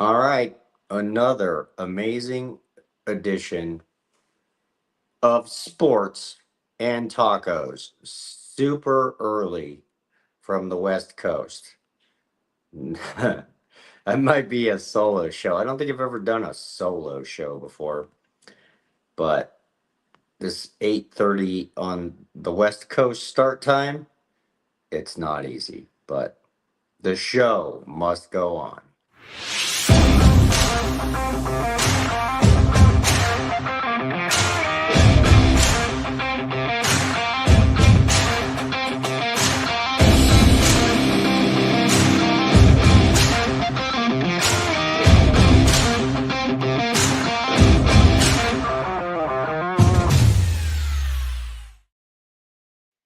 All right, another amazing edition of sports and tacos, super early from the West Coast. That might be a solo show. I don't think I've ever done a solo show before, but this 8:30 on the West Coast start time, it's not easy, but the show must go on.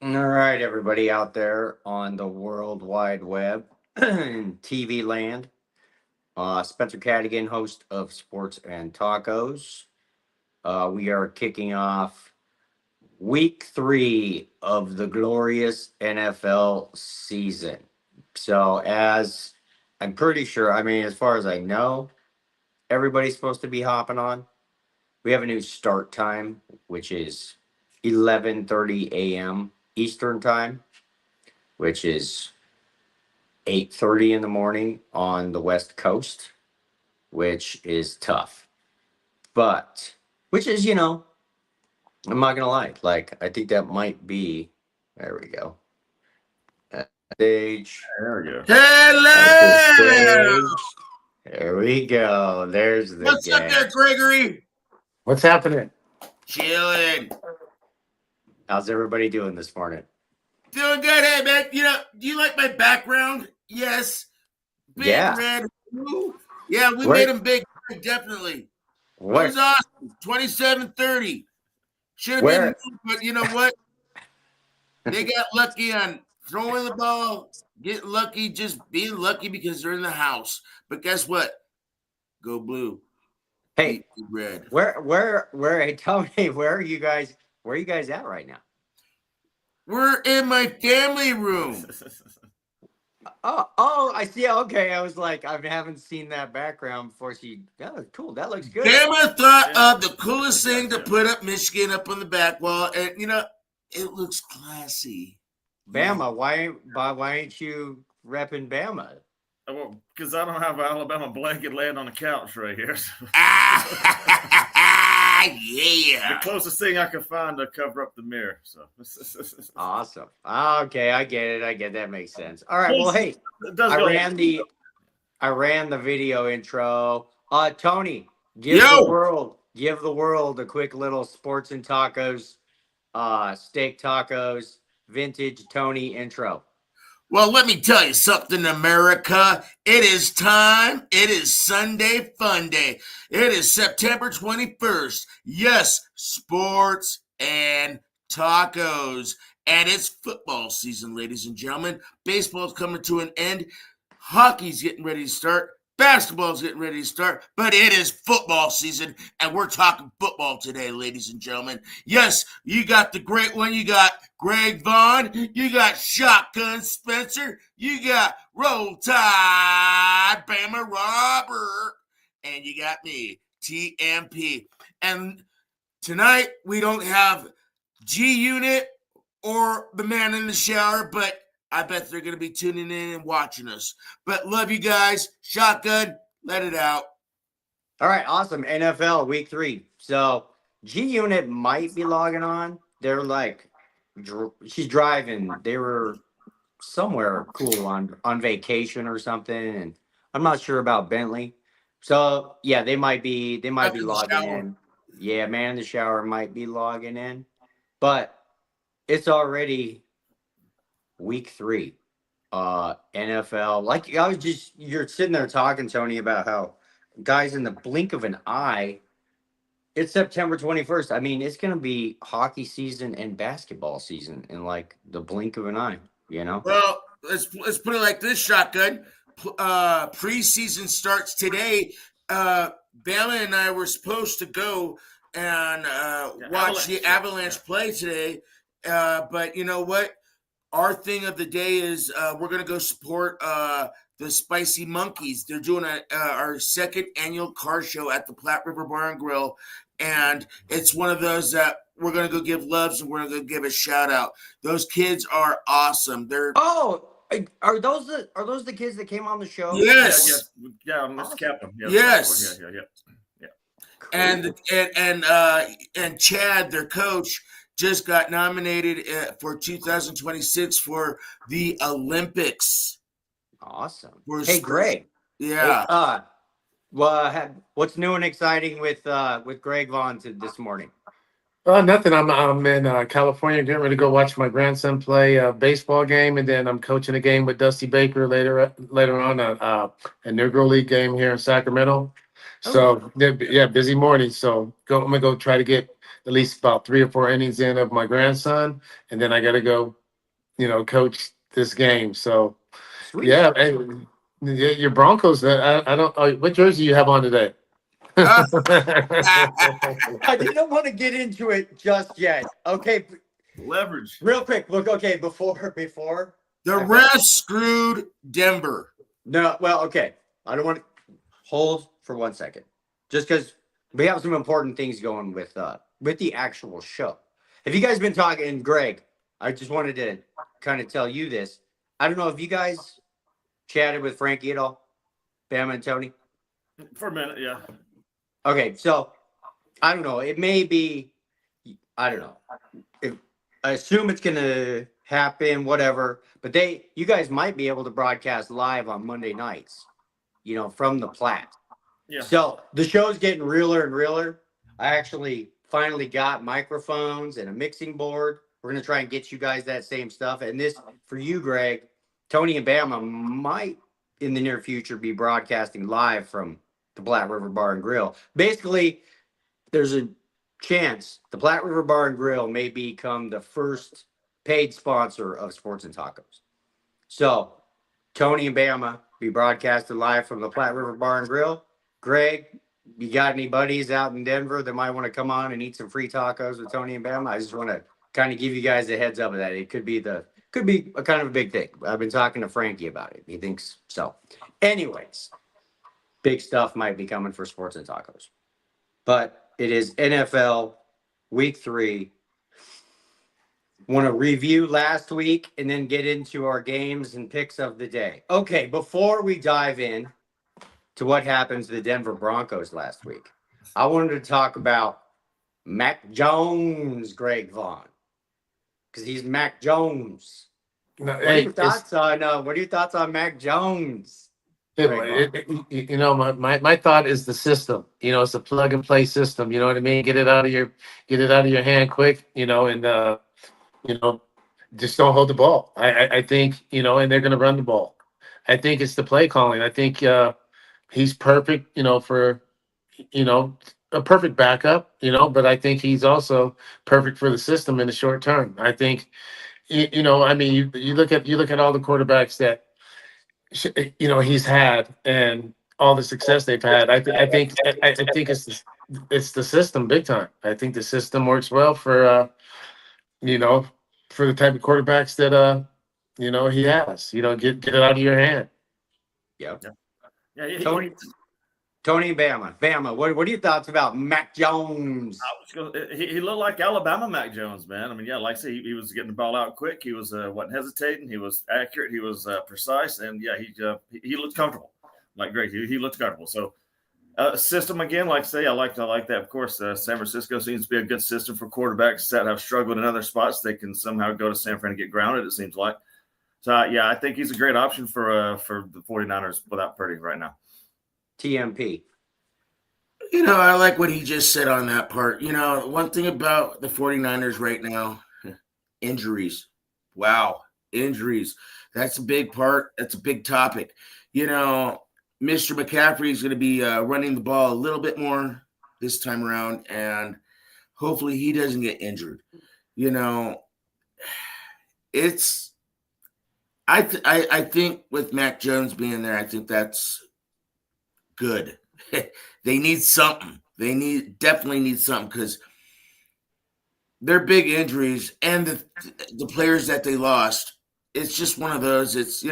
All right, everybody out there on the World Wide Web, TV land. Spencer Cadigan, host of Sports and Tacos. We are kicking off week 3 of the glorious NFL season. So, as I'm pretty sure, I mean, as far as I know, everybody's supposed to be hopping on. We have a new start time, which is 11:30 a.m. Eastern time, which is 8:30 in the morning on the West Coast, which is tough. But which is, I'm not gonna lie, like I think that might be there we go. Stage. There we go. Hello! There we go. There's the What's up there, Gregory? What's happening? Chilling. How's everybody doing this morning? Doing good, hey man. Do you like my background? Yes. Big Yeah. red. Ooh. Yeah, we Where- made them big, definitely. It What? was awesome. 27-30. Should have Where- been more, but you know what? They got lucky on throwing the ball, getting lucky, just being lucky because they're in the house. But guess what? Go blue. Hey, Beat red. hey, tell me, where are you guys at right now? We're in my family room. Oh, I see. Okay, I was like, I haven't seen that background before. Oh, cool. That looks good. Bama thought of the coolest thing to put up Michigan up on the back wall, and it looks classy. Bama, why ain't you repping Bama? Well, because I don't have an Alabama blanket laying on the couch right here. Yeah. The closest thing I could find to cover up the mirror. So Awesome. Okay, I get it. That makes sense. All right. Well, hey, I ran the video intro. Tony, give the world a quick little sports and tacos, steak tacos, vintage Tony intro. Well, let me tell you something, America. It is time. It is Sunday Fun Day. It is September 21st. Yes, sports and tacos. And it's football season, ladies and gentlemen. Baseball's coming to an end. Hockey's getting ready to start. Basketball's getting ready to start, but it is football season, and we're talking football today, ladies and gentlemen. Yes, you got the great one. You got Greg Vaughn. You got Shotgun Spencer. You got Roll Tide Bama Robert. And you got me, TMP. And tonight, we don't have G-Unit or the man in the shower, but I bet they're going to be tuning in and watching us. But love you guys. Shotgun, let it out. All right, awesome. NFL week 3. So G-Unit might be logging on. They're like, she's driving. They were somewhere cool on vacation or something, and I'm not sure about Bentley. So yeah, they might be logging in. Yeah, man in the shower might be logging in, but it's already week 3. NFL. Like you're sitting there talking, Tony, about how guys in the blink of an eye. It's September 21st. I mean, it's gonna be hockey season and basketball season in like the blink of an eye. Well, let's put it like this, Shotgun. Preseason starts today. Bama and I were supposed to go and watch the Avalanche play today, but you know what? our thing of the day is we're going to go support the Spicy Monkeys. They're doing our second annual car show at the Platte River Bar and Grill. And it's one of those that we're going to go give loves and we're going to go give a shout out. Those kids are awesome. They're are those the kids that came on the show? yes, Mr. Awesome. Captain. Yes. Yeah. Cool. And Chad, their coach, just got nominated for 2026 for the Olympics. Awesome. For Hey, Greg. Yeah. Hey, what's new and exciting with Greg Vaughn this morning? Nothing. I'm in California, getting ready to go watch my grandson play a baseball game, and then I'm coaching a game with Dusty Baker later on a Negro League game here in Sacramento. So yeah, busy morning. So I'm gonna go try to get at least about 3 or 4 innings in of my grandson, and then I got to go, coach this game. So Sweet. yeah, hey, your Broncos. I don't. What jersey you have on today? I didn't want to get into it just yet. Okay, Leverage. real quick. Look, okay, before The Rams screwed Denver. No, well, okay. I don't want to hold for 1 second, just because we have some important things going with the actual show. Have you guys been talking? And Greg, I just wanted to kind of tell you this. I don't know if you guys chatted with Frankie at all, Bama and Tony. For a minute, yeah. Okay, so I don't know. It may be, I don't know. I assume it's gonna happen, whatever. But you guys might be able to broadcast live on Monday nights, from the Platte. Yeah. So the show's getting realer and realer. I actually finally got microphones and a mixing board. We're gonna try and get you guys that same stuff. And this for you, Greg, Tony and Bama might in the near future be broadcasting live from the Platte River Bar and Grill. Basically, there's a chance the Platte River Bar and Grill may become the first paid sponsor of Sports and Tacos. So, Tony and Bama be broadcasted live from the Platte River Bar and Grill. Greg, you got any buddies out in Denver that might want to come on and eat some free tacos with Tony and Bama? I just want to kind of give you guys a heads up of that. It could be a kind of a big thing. I've been talking to Frankie about it. He thinks so. Anyways, big stuff might be coming for Sports and Tacos. But it is NFL Week 3. Want to review last week and then get into our games and picks of the day. Okay, before we dive in to what happens to the Denver Broncos last week, I wanted to talk about Mac Jones, Greg Vaughn, because he's Mac Jones. What are your thoughts on Mac Jones? My thought is the system. It's a plug and play system. You know what I mean? Get it out of your hand quick. And just don't hold the ball. I think and they're going to run the ball. I think it's the play calling. I think he's perfect. For a perfect backup. But I think he's also perfect for the system in the short term. I think you look at all the quarterbacks that he's had and all the success they've had. I think it's the system big time. I think the system works well for for the type of quarterbacks that he has. Get it out of your hand. Yeah. Yeah. Tony Bama. What are your thoughts about Mac Jones? He looked like Alabama Mac Jones, man. I mean, yeah, like I say, he was getting the ball out quick. He was wasn't hesitating. He was accurate. He was precise, and yeah, he looked comfortable. Like great, he looked comfortable. So system again, like I say, I like that. Of course, San Francisco seems to be a good system for quarterbacks that have struggled in other spots. They can somehow go to San Fran and get grounded. It seems like. So yeah, I think he's a great option for the 49ers without Purdy right now. TMP. I like what he just said on that part. One thing about the 49ers right now, injuries. Wow, injuries. That's a big part. That's a big topic. Mr. McCaffrey is going to be running the ball a little bit more this time around, and hopefully he doesn't get injured. I think with Mac Jones being there, I think that's good. They need something. They definitely need something because they're big injuries, and the players that they lost it's just one of those. It's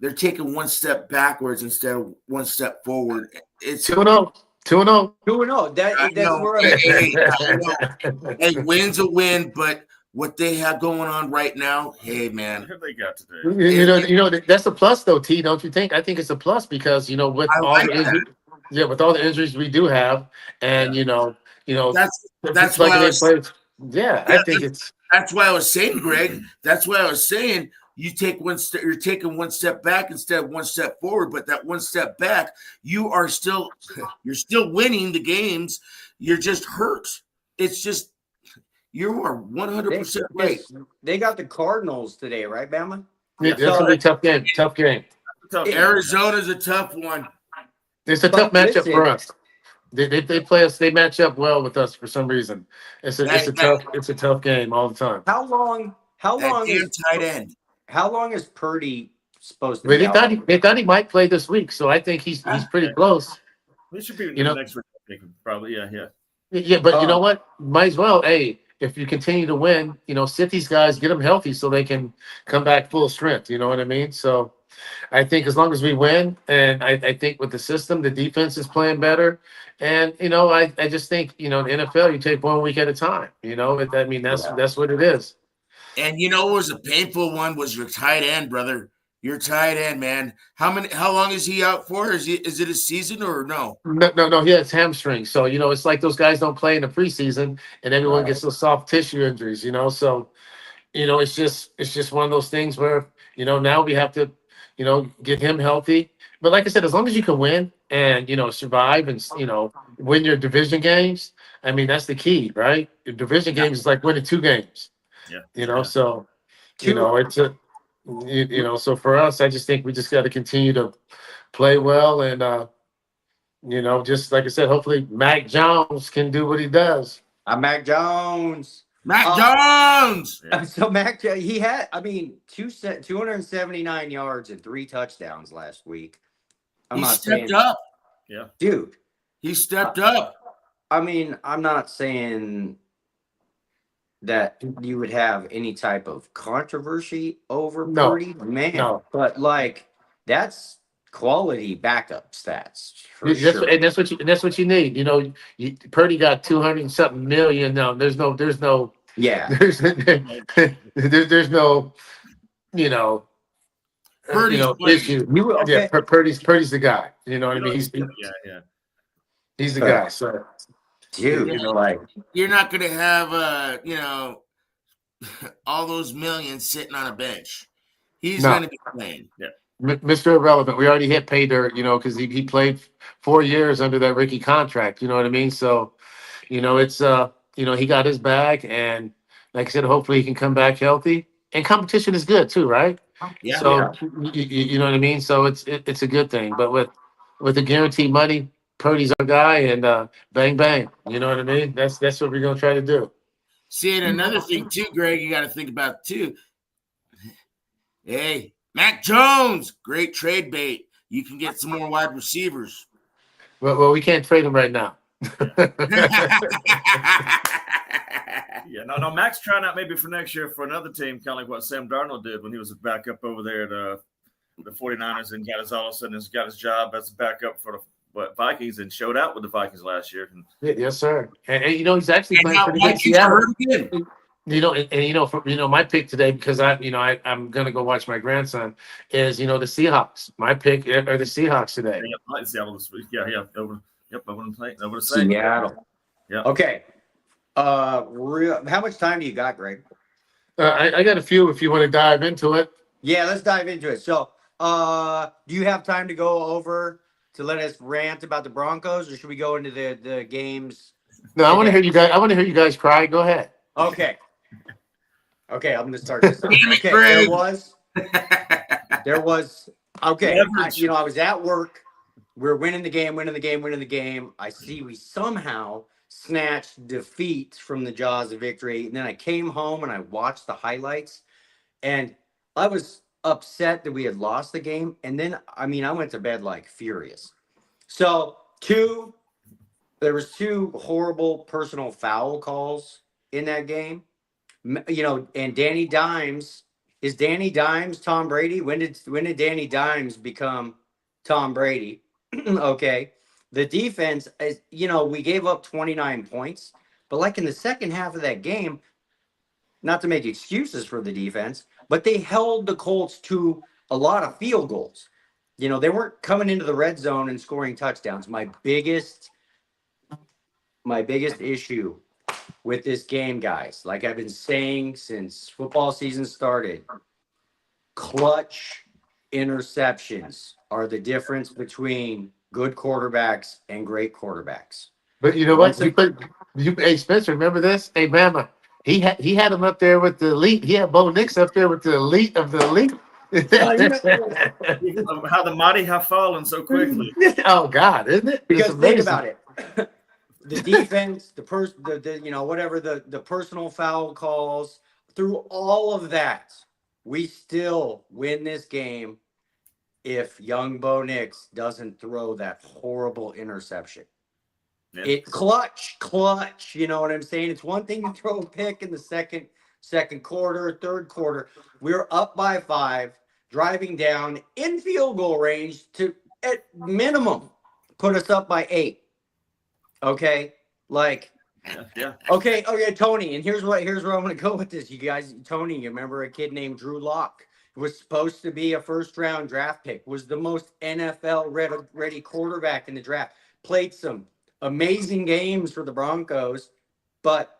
they're taking one step backwards instead of one step forward. It's 2-0. 2-0. 2-0. I That's know, where I know. Hey, win's a win, but what they have going on right now, hey man, Who they got today? That's a plus though, T. Don't you think? I think it's a plus because with I all like the that. injuries, with all the injuries we do have, and That's why plugging I in was players. Yeah, I think it's that's why I was saying, Greg. That's why I was saying you take one step. You're taking one step back instead of one step forward. But that one step back, you're still winning the games. You're just hurt. It's just you are 100% right. they got the Cardinals today, right, Bama? that's So- gonna be a tough game. Tough game. Tough. Arizona's a tough one. It's a But tough matchup listen- for us. They play us. They match up well with us for some reason. It's a tough game all the time. How long That damn is tight end. how long is Purdy supposed to But be out? they thought he might play this week, so I think he's pretty close. He should be You know- next week. I think, probably. Yeah. Yeah, but you know what? Might as well. Hey, if you continue to win, sit these guys, get them healthy so they can come back full strength. You know what I mean? So I think as long as we win, and I think with the system, the defense is playing better. And I just think the NFL, you take 1 week at a time. That's what it is. And what was a painful one was your tight end, brother. Your tight end, man. How long is he out for? Is it a season or no? No. He has hamstring. So it's like those guys don't play in the preseason, and everyone gets those soft tissue injuries. So it's just one of those things where now we have to get him healthy. But like I said, as long as you can win and survive and win your division games, I mean that's the key, right? Your division games is like winning 2 games. Yeah. So it's a so for us, I just think we just got to continue to play well and just like I said, hopefully Mac Jones can do what he does. I'm Mac Jones. Mac Jones. So Mac, he had, 279 yards and 3 touchdowns last week. He stepped up. Yeah. Dude. He stepped up. I'm not saying that you would have any type of controversy over No. Purdy, man. No. But that's quality backup stats for That's sure. and that's what you need. Purdy got 200 and something million. No, there's no Yeah. there's no Purdy's playing. issue. Okay. Yeah, Purdy's the guy. You know what I mean? He's Yeah. he's the guy. So Dude, You're not going to have all those millions sitting on a bench. He's No. going to be playing. Mr. Irrelevant, we already hit pay dirt, because he played 4 years under that rookie contract. You know what I mean? So, it's he got his bag, and like I said, hopefully he can come back healthy. And competition is good too, right? Yeah. So you know what I mean. So it's a good thing. But with the guaranteed money, Purdy's our guy, and bang bang. You know what I mean? That's what we're gonna try to do. See, and another thing too, Greg, you got to think about too. Hey, Mac Jones, great trade bait. You can get some more wide receivers. Well, we can't trade him right now. Yeah, no, Mac's trying out maybe for next year for another team, kind of like what Sam Darnold did when he was a backup over there at the 49ers and got all of a sudden got his job as a backup for the Vikings and showed out with the Vikings last year. Yes, sir. And he's actually And playing now pretty good in Vikings are Seattle. hurt again. My pick today, because I'm gonna go watch my grandson, is the Seahawks. My pick are the Seahawks today. Yeah, I like Seattle this week. Yeah. I wouldn't say. Seattle. Yeah. Okay. How much time do you got, Greg? I got a few if you want to dive into it. Yeah, let's dive into it. So, do you have time to go over to let us rant about the Broncos, or should we go into the games? No, I want to hear you guys. I want to hear you guys cry. Go ahead. Okay. Okay, I'm going to start this off. Damn it, Okay, Greg. there was. Okay, I was at work. We're winning the game. I see we somehow snatched defeat from the jaws of victory. And then I came home and I watched the highlights, and I was upset that we had lost the game. And then, I went to bed like furious. So there was 2 horrible personal foul calls in that game. And Danny Dimes Is Danny Dimes Tom Brady? When did Danny Dimes become Tom Brady? Okay. The defense is, we gave up 29 points, but like in the second half of that game, not to make excuses for the defense, but they held the Colts to a lot of field goals. They weren't coming into the red zone and scoring touchdowns. My biggest issue with this game, guys, like I've been saying since football season started, clutch interceptions are the difference between good quarterbacks and great quarterbacks. But you know what? Hey Spencer, remember this? Hey Bama, he had him up there with the elite. He had Bo Nix up there with the elite of the elite. How the mighty have fallen so quickly. Oh God, isn't it? Because think about it. The defense, whatever the personal foul calls, through all of that, we still win this game if young Bo Nix doesn't throw that horrible interception. Yeah. It clutch. You know what I'm saying? It's one thing to throw a pick in the second quarter, third quarter. We're up by 5, driving down in field goal range to at minimum put us up by 8. Okay, Yeah. okay, Tony. And here's where I'm going to go with this. You guys, Tony, you remember a kid named Drew Lock? Was supposed to be a first-round draft pick. Was the most NFL ready quarterback in the draft. Played some amazing games for the Broncos, but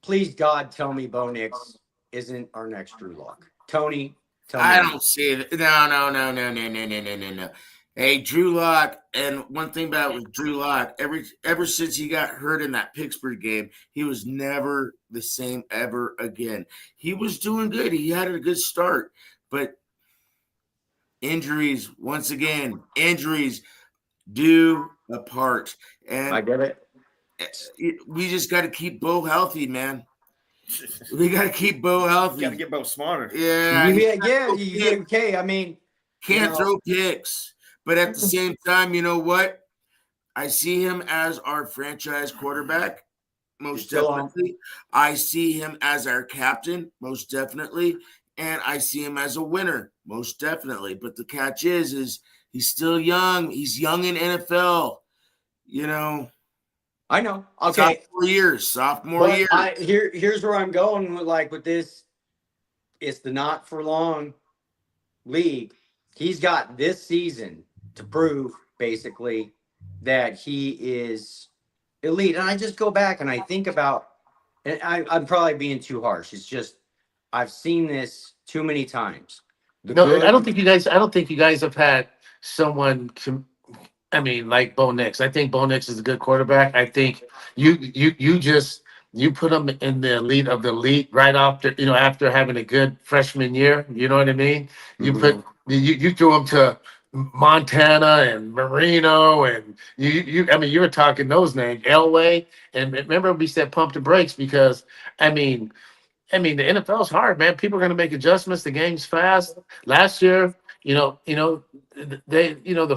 please God, tell me Bo Nix isn't our next Drew Lock. Tony, tell me. I don't see it. No. Hey, Drew Lock, and one thing about with Drew Lock, ever since he got hurt in that Pittsburgh game, he was never the same ever again. He was doing good. He had a good start, but injuries, once again, do a part. And I get it. we just got to keep Bo healthy, man. We got to keep Bo healthy. Got to get Bo smarter. Yeah. Okay. I mean, Can't throw picks. But at the same time, you know what? I see him as our franchise quarterback, most definitely. I see him as our captain, most definitely. And I see him as a winner, most definitely. But the catch is he's still young. He's young in NFL, I know. Okay. Sophomore year. Here's where I'm going with this. It's the not for long league. He's got this season to prove basically that he is elite. And I just go back and I think about, and I'm probably being too harsh. It's just, I've seen this too many times. I don't think you guys have had someone like Bo Nix. I think Bo Nix is a good quarterback. I think you put him in the elite of the elite right after having a good freshman year. You know what I mean? You threw him to Montana and Marino, and you were talking those names, Elway, and remember we said pump the brakes because the NFL is hard, man. People are going to make adjustments. The game's fast. Last year, the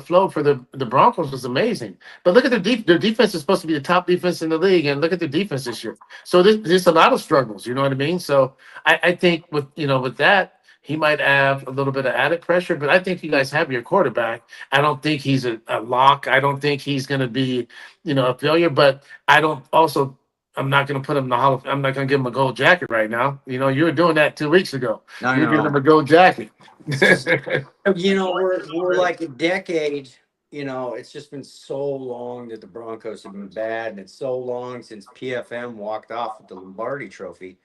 flow for the Broncos was amazing. But look at their defense is supposed to be the top defense in the league, and look at their defense this year. So there's a lot of struggles. You know what I mean? So I think with that, he might have a little bit of added pressure, but I think you guys have your quarterback. I don't think he's a lock. I don't think he's going to be, a failure. But I'm not going to put him in the Hall of Fame. I'm not going to give him a gold jacket right now. You were doing that 2 weeks ago. You're giving him a gold jacket. We're like a decade. It's just been so long that the Broncos have been bad, and it's so long since PFM walked off with the Lombardi Trophy.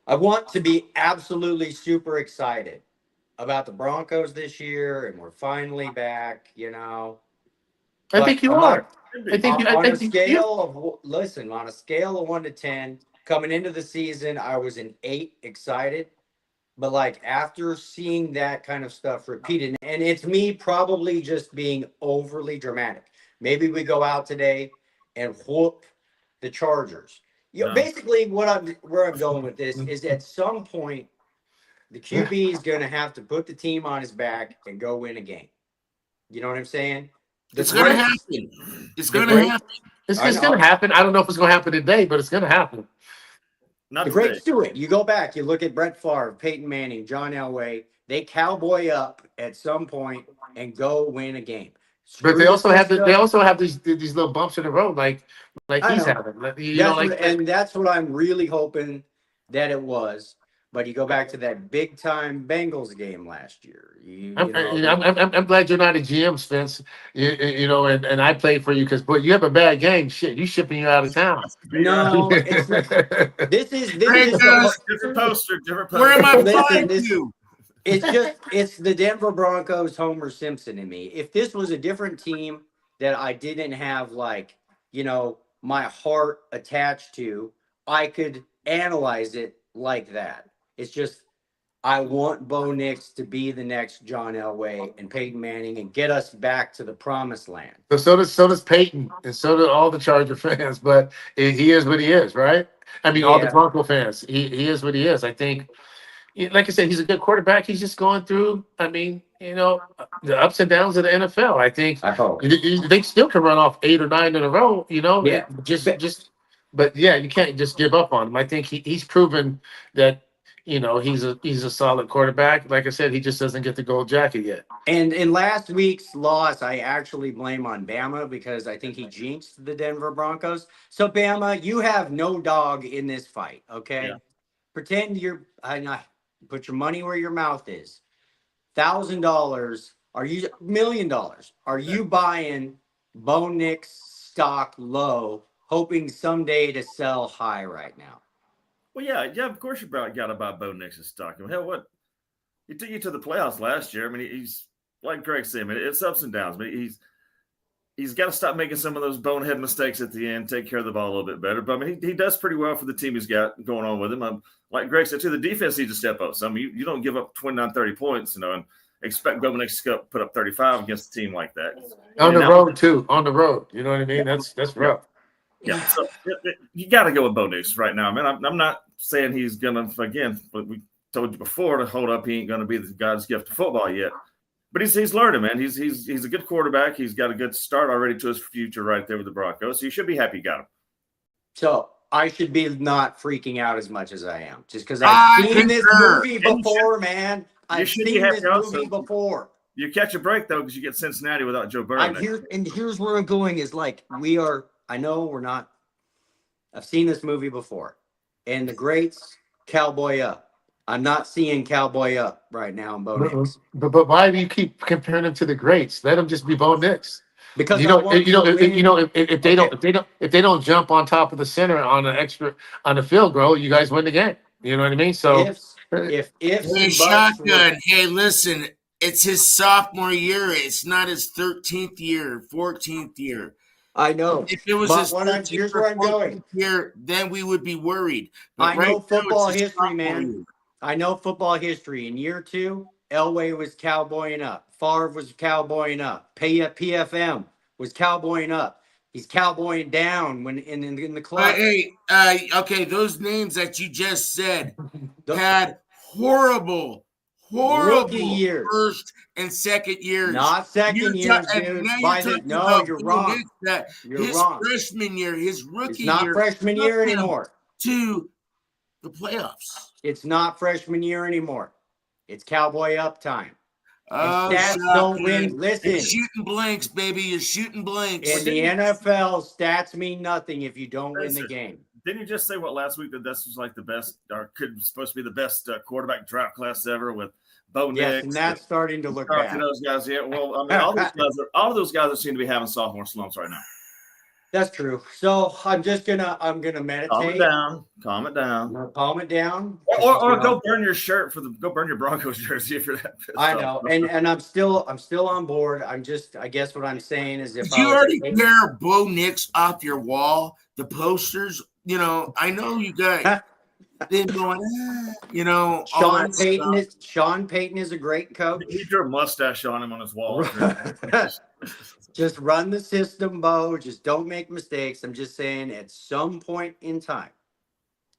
I want to be absolutely super excited about the Broncos this year, and we're finally back. I think you are. On a scale of 1 to 10, coming into the season, I was an 8 excited. But after seeing that kind of stuff repeated, and it's me probably just being overly dramatic. Maybe we go out today and whoop the Chargers. Basically where I'm going with this is at some point the QB is going to have to put the team on his back and go win a game. You know what I'm saying? It's going to happen. It's going to happen. It's going to happen. I don't know if it's going to happen today, but it's going to happen. Not The today. greats do it. You go back, you look at Brett Favre, Peyton Manning, John Elway. They cowboy up at some point and go win a game. But Screw they the also have system. they also have these little bumps in the road, like I he's know. having. You know, like And that's what I'm really hoping that it was. But you go back to that big time Bengals game last year. I'm glad you're not a GM, Spence. You know, and I played for you because, but you have a bad game. Shit, you shipping you out of town. No, it's not. This is Hey, just guys, Different poster, different poster. Where am I Listen, flying this- to? it's the Denver Broncos Homer Simpson in me. If this was a different team that I didn't have like, my heart attached to, I could analyze it like that. It's just I want Bo Nix to be the next John Elway and Peyton Manning and get us back to the promised land. So does Peyton, and so do all the Charger fans. But he is what he is, right? I mean, all the Yeah. Bronco fans. He is what he is. I think, like I said, he's a good quarterback. He's just going through. I mean, the ups and downs of the NFL. I think I hope. they still can run off 8 or 9 in a row. Yeah. But yeah, you can't just give up on him. I think he's proven that he's a solid quarterback. Like I said, he just doesn't get the gold jacket yet. And in last week's loss, I actually blame on Bama because I think he jinxed the Denver Broncos. So Bama, you have no dog in this fight, okay? Yeah. Pretend put your money where your mouth is. $1,000, $1 million. Are you buying Bo Nix stock low, hoping someday to sell high right now? Well, yeah. Of course, you got to buy Bo Nix's stock. I mean, hell, what he took you to the playoffs last year. I mean, he's like Greg said. I mean, it's ups and downs. I mean, he's got to stop making some of those bonehead mistakes at the end. Take care of the ball a little bit better. But I mean, he does pretty well for the team he's got going on with him. Like Greg said too, the defense needs to step up. So I mean, you don't give up 29, 30 points, and expect Bo Nix to put up 35 against a team like that. On the road too. On the road, you know what I mean? That's rough. Yeah, so you got to go with Bo Nix right now. I mean, I'm not saying he's gonna but we told you before to hold up. He ain't gonna be the God's gift to football yet, but he's learning, man. He's a good quarterback. He's got a good start already to his future right there with the Broncos. So you should be happy you got him. So I should be not freaking out as much as I am, just because I've seen this movie before, man. I've seen this movie before. You catch a break though, because you get Cincinnati without Joe Burrow. Here's where I'm going is like I know we're not. I've seen this movie before, and the greats cowboy up. I'm not seeing cowboy up right now in Bo Nix. But why do you keep comparing him to the greats? Let him just be Bo Nix. Because if they don't jump on top of the center on the field goal, you guys win the game. You know what I mean? So if Hey, shotgun. Hey, listen, it's his sophomore year. It's not his 13th year, 14th year. I know. If it was his 13th or 14th year, then we would be worried. But I know football history, man. I know football history. In year 2, Elway was cowboying up. Favre was cowboying up. PFM was cowboying up. He's cowboying down when in the club. Okay, those names that you just said had horrible rookie years. First and second years. Not second years, dude. You're wrong. His freshman year, his rookie year. It's not freshman year anymore. To the playoffs. It's not freshman year anymore. It's cowboy up time. Oh, stats don't win. Listen, you're shooting blanks, baby. You're shooting blanks. In the NFL, stats mean nothing if you don't win the game. Didn't you just say last week that this was like the best, or supposed to be the best quarterback draft class ever with Bo Nix? Yes, and that's starting to look bad. Those guys, yeah. Well, I mean, all of those guys seem to be having sophomore slumps right now. That's true. So I'm gonna meditate. Calm it down. Calm it down. Or go burn your shirt go burn your Broncos jersey if you're that pissed I know, and I'm still on board. I guess what I'm saying is if you already tear Bo Nix off your wall, the posters. I know you guys. Then going, Sean Payton is a great coach. He drew a mustache on him on his wall. Just run the system, Bo. Just don't make mistakes. I'm just saying at some point in time,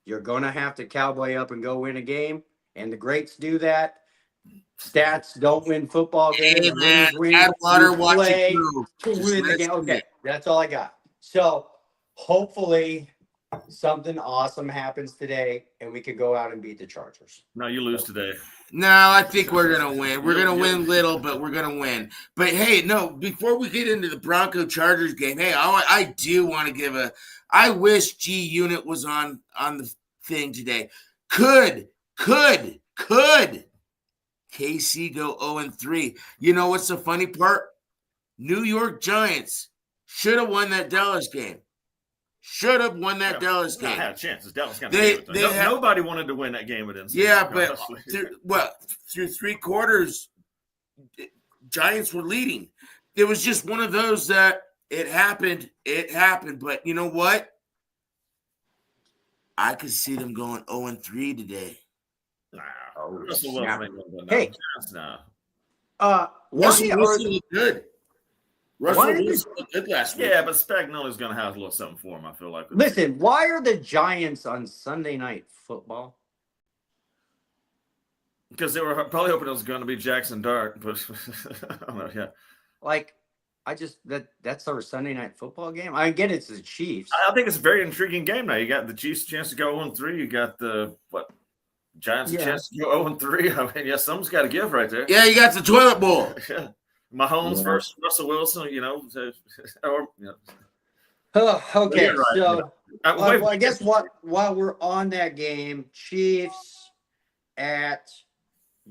you're going to have to cowboy up and go win a game. And the greats do that. Stats don't win football games. Add water, watch it to win the game. Okay, that's all I got. So hopefully something awesome happens today and we could go out and beat the Chargers. No, you lose today. No, I think we're going to win. We're going to win little, but we're going to win. But, hey, no, before we get into the Bronco-Chargers game, hey, I do want to give I wish G Unit was on the thing today. Could KC go 0-3? You know what's the funny part? New York Giants should have won that Dallas game. Dallas game. I had a chance. Dallas kind of nobody wanted to win that game with Instinct. Yeah, but through three quarters, Giants were leading. It was just one of those that it happened. But you know what? I could see them going 0-3 today. Russell Wilson ain't gonna go Hey. Russell Wilson looked good. Russell Why Wilson looked good last week. Yeah, but Spagnoli's going to have a little something for him, I feel like. Listen, why are the Giants on Sunday Night Football? Because they were probably hoping it was going to be Jackson Dart, but I don't know, yeah. Like, that's our Sunday Night Football game. I get it's the Chiefs. I think it's a very intriguing game now. You got the Chiefs' chance to go 0-3. You got the Giants' chance to go 0-3. I mean, yeah, something's got to give right there. Yeah, you got the toilet bowl. Yeah. Mahomes versus Russell Wilson, or Okay, right. so I guess while we're on that game, Chiefs at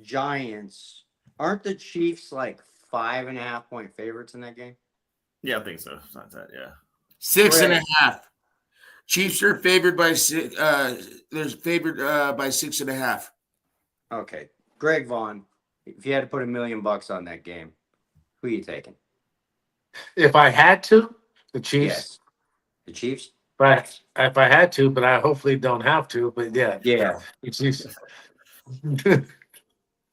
Giants, aren't the Chiefs like 5.5-point favorites in that game? Yeah, I think so. It's not that, yeah. 6.5. Chiefs are favored by 6. They're favored by 6.5. Okay, Greg Vaughn, if you had to put $1 million on that game, who are you taking? If I had to, the Chiefs. Yes. The Chiefs? But if I had to, but I hopefully don't have to. But yeah. The Chiefs.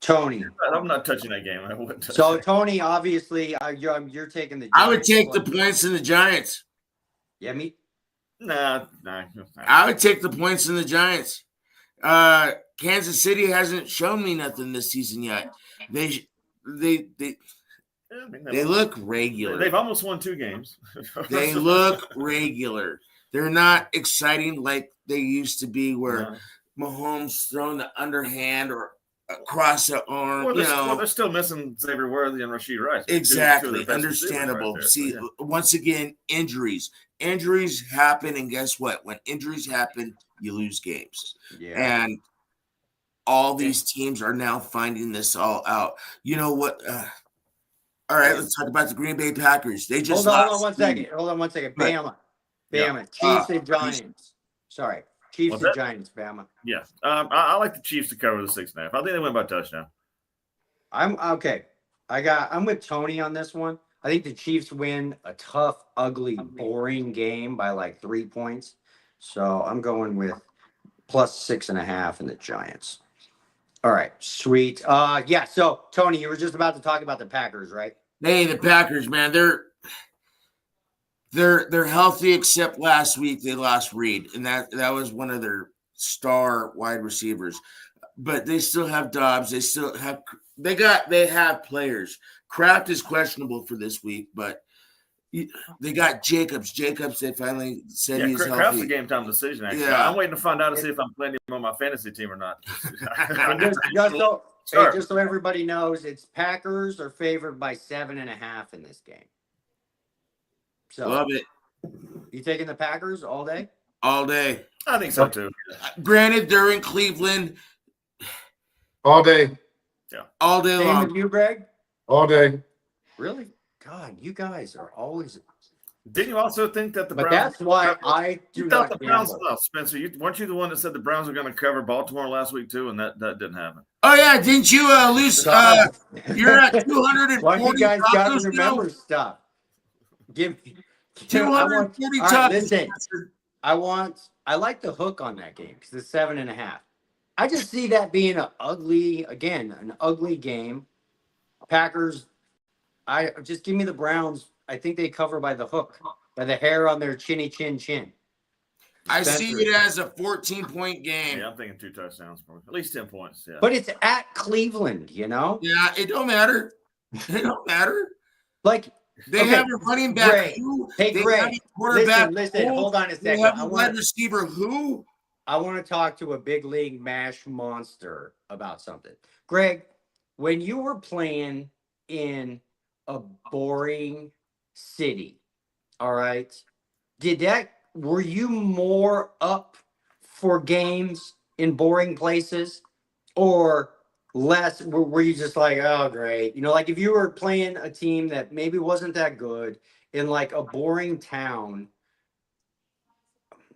Tony. I'm not touching that game. I wouldn't touch So that. Tony, obviously, you're taking the Giants. I would take the points in the Giants. Yeah, me. Nah. I would take the points in the Giants. Kansas City hasn't shown me nothing this season yet. They look regular. They've almost won 2 games. They look regular. They're not exciting like they used to be, where Mahomes throwing the underhand or across the arm. Well, they're still missing Xavier Worthy and Rashid Rice. Exactly. Understandable. Right See, once again, injuries. Injuries happen, and guess what? When injuries happen, you lose games. Yeah. And all these teams are now finding this all out. You know what? All right, let's talk about the Green Bay Packers. They just Hold on one second. Right. Bama. Yeah. Chiefs and Giants. Sorry. Chiefs What's and that? Giants, Bama. Yeah. I like the Chiefs to cover the 6.5. I think they win by touchdown. I'm okay. I'm with Tony on this one. I think the Chiefs win a tough, ugly, boring game by like 3 points. So I'm going with plus 6.5 in the Giants. All right, sweet. Yeah. So Tony, you were just about to talk about the Packers, right? Hey, the Packers, man, they're healthy, except last week they lost Reed, and that was one of their star wide receivers. But they still have Dobbs. They have players. Kraft is questionable for this week, but they got Jacobs. They finally said he's Kraft's healthy. a game time decision. Actually, Yeah. I'm waiting to find out to see if I'm playing him on my fantasy team or not. Just so everybody knows, it's Packers are favored by 7.5 in this game. So Love it. You taking the Packers all day? All day. I think so too. Granted, they're in Cleveland All day. all day Same long. with you, Greg? All day. Really? God, you guys are always. Didn't you also think that the But Browns? that's why I do You thought not the Browns. gamble. Oh, Spencer, weren't you the one that said the Browns were going to cover Baltimore last week too, and that didn't happen? Oh yeah, didn't you lose? You're at 240 Why you guys got to tacos remember now? stuff? Give me 240 all right, tacos. listen. I like the hook on that game because it's 7.5. I just see that being an ugly game. Packers, just give me the Browns. I think they cover by the hook, by the hair on their chinny chin. I Spencer. see it as a 14-point game. Yeah, I'm thinking 2 touchdowns, at least 10 points. Yeah, But it's at Cleveland, you know? Yeah, it don't matter. It don't matter. Like, They Okay, have a running back Greg. who? Hey, They have Greg. a quarterback Listen. who? Hold on a They second. have a wide receiver who? I want to talk to a big league mash monster about something. Greg, when you were playing in a boring city, all right, were you more up for games in boring places or less? Were you just like, oh, great? You know, like if you were playing a team that maybe wasn't that good in like a boring town,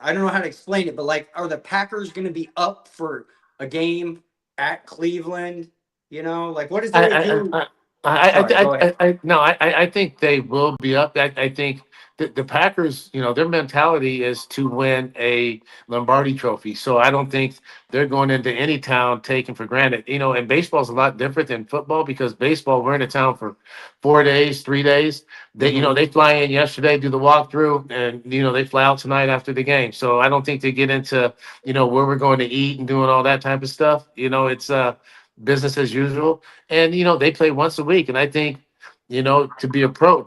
I don't know how to explain it, but like, are the Packers going to be up for a game at Cleveland? You know, like what is there to do? Sorry, go ahead. No, I think they will be up. I think the Packers, you know, their mentality is to win a Lombardi trophy. So I don't think they're going into any town taken for granted. You know, and baseball's a lot different than football because baseball, we're in a town for 4 days, 3 days. They, you know, they fly in yesterday, do the walkthrough, and you know, they fly out tonight after the game. So I don't think they get into, you know, where we're going to eat and doing all that type of stuff. You know, it's business as usual. And you know, they play once a week. And I think, you know, to be a pro,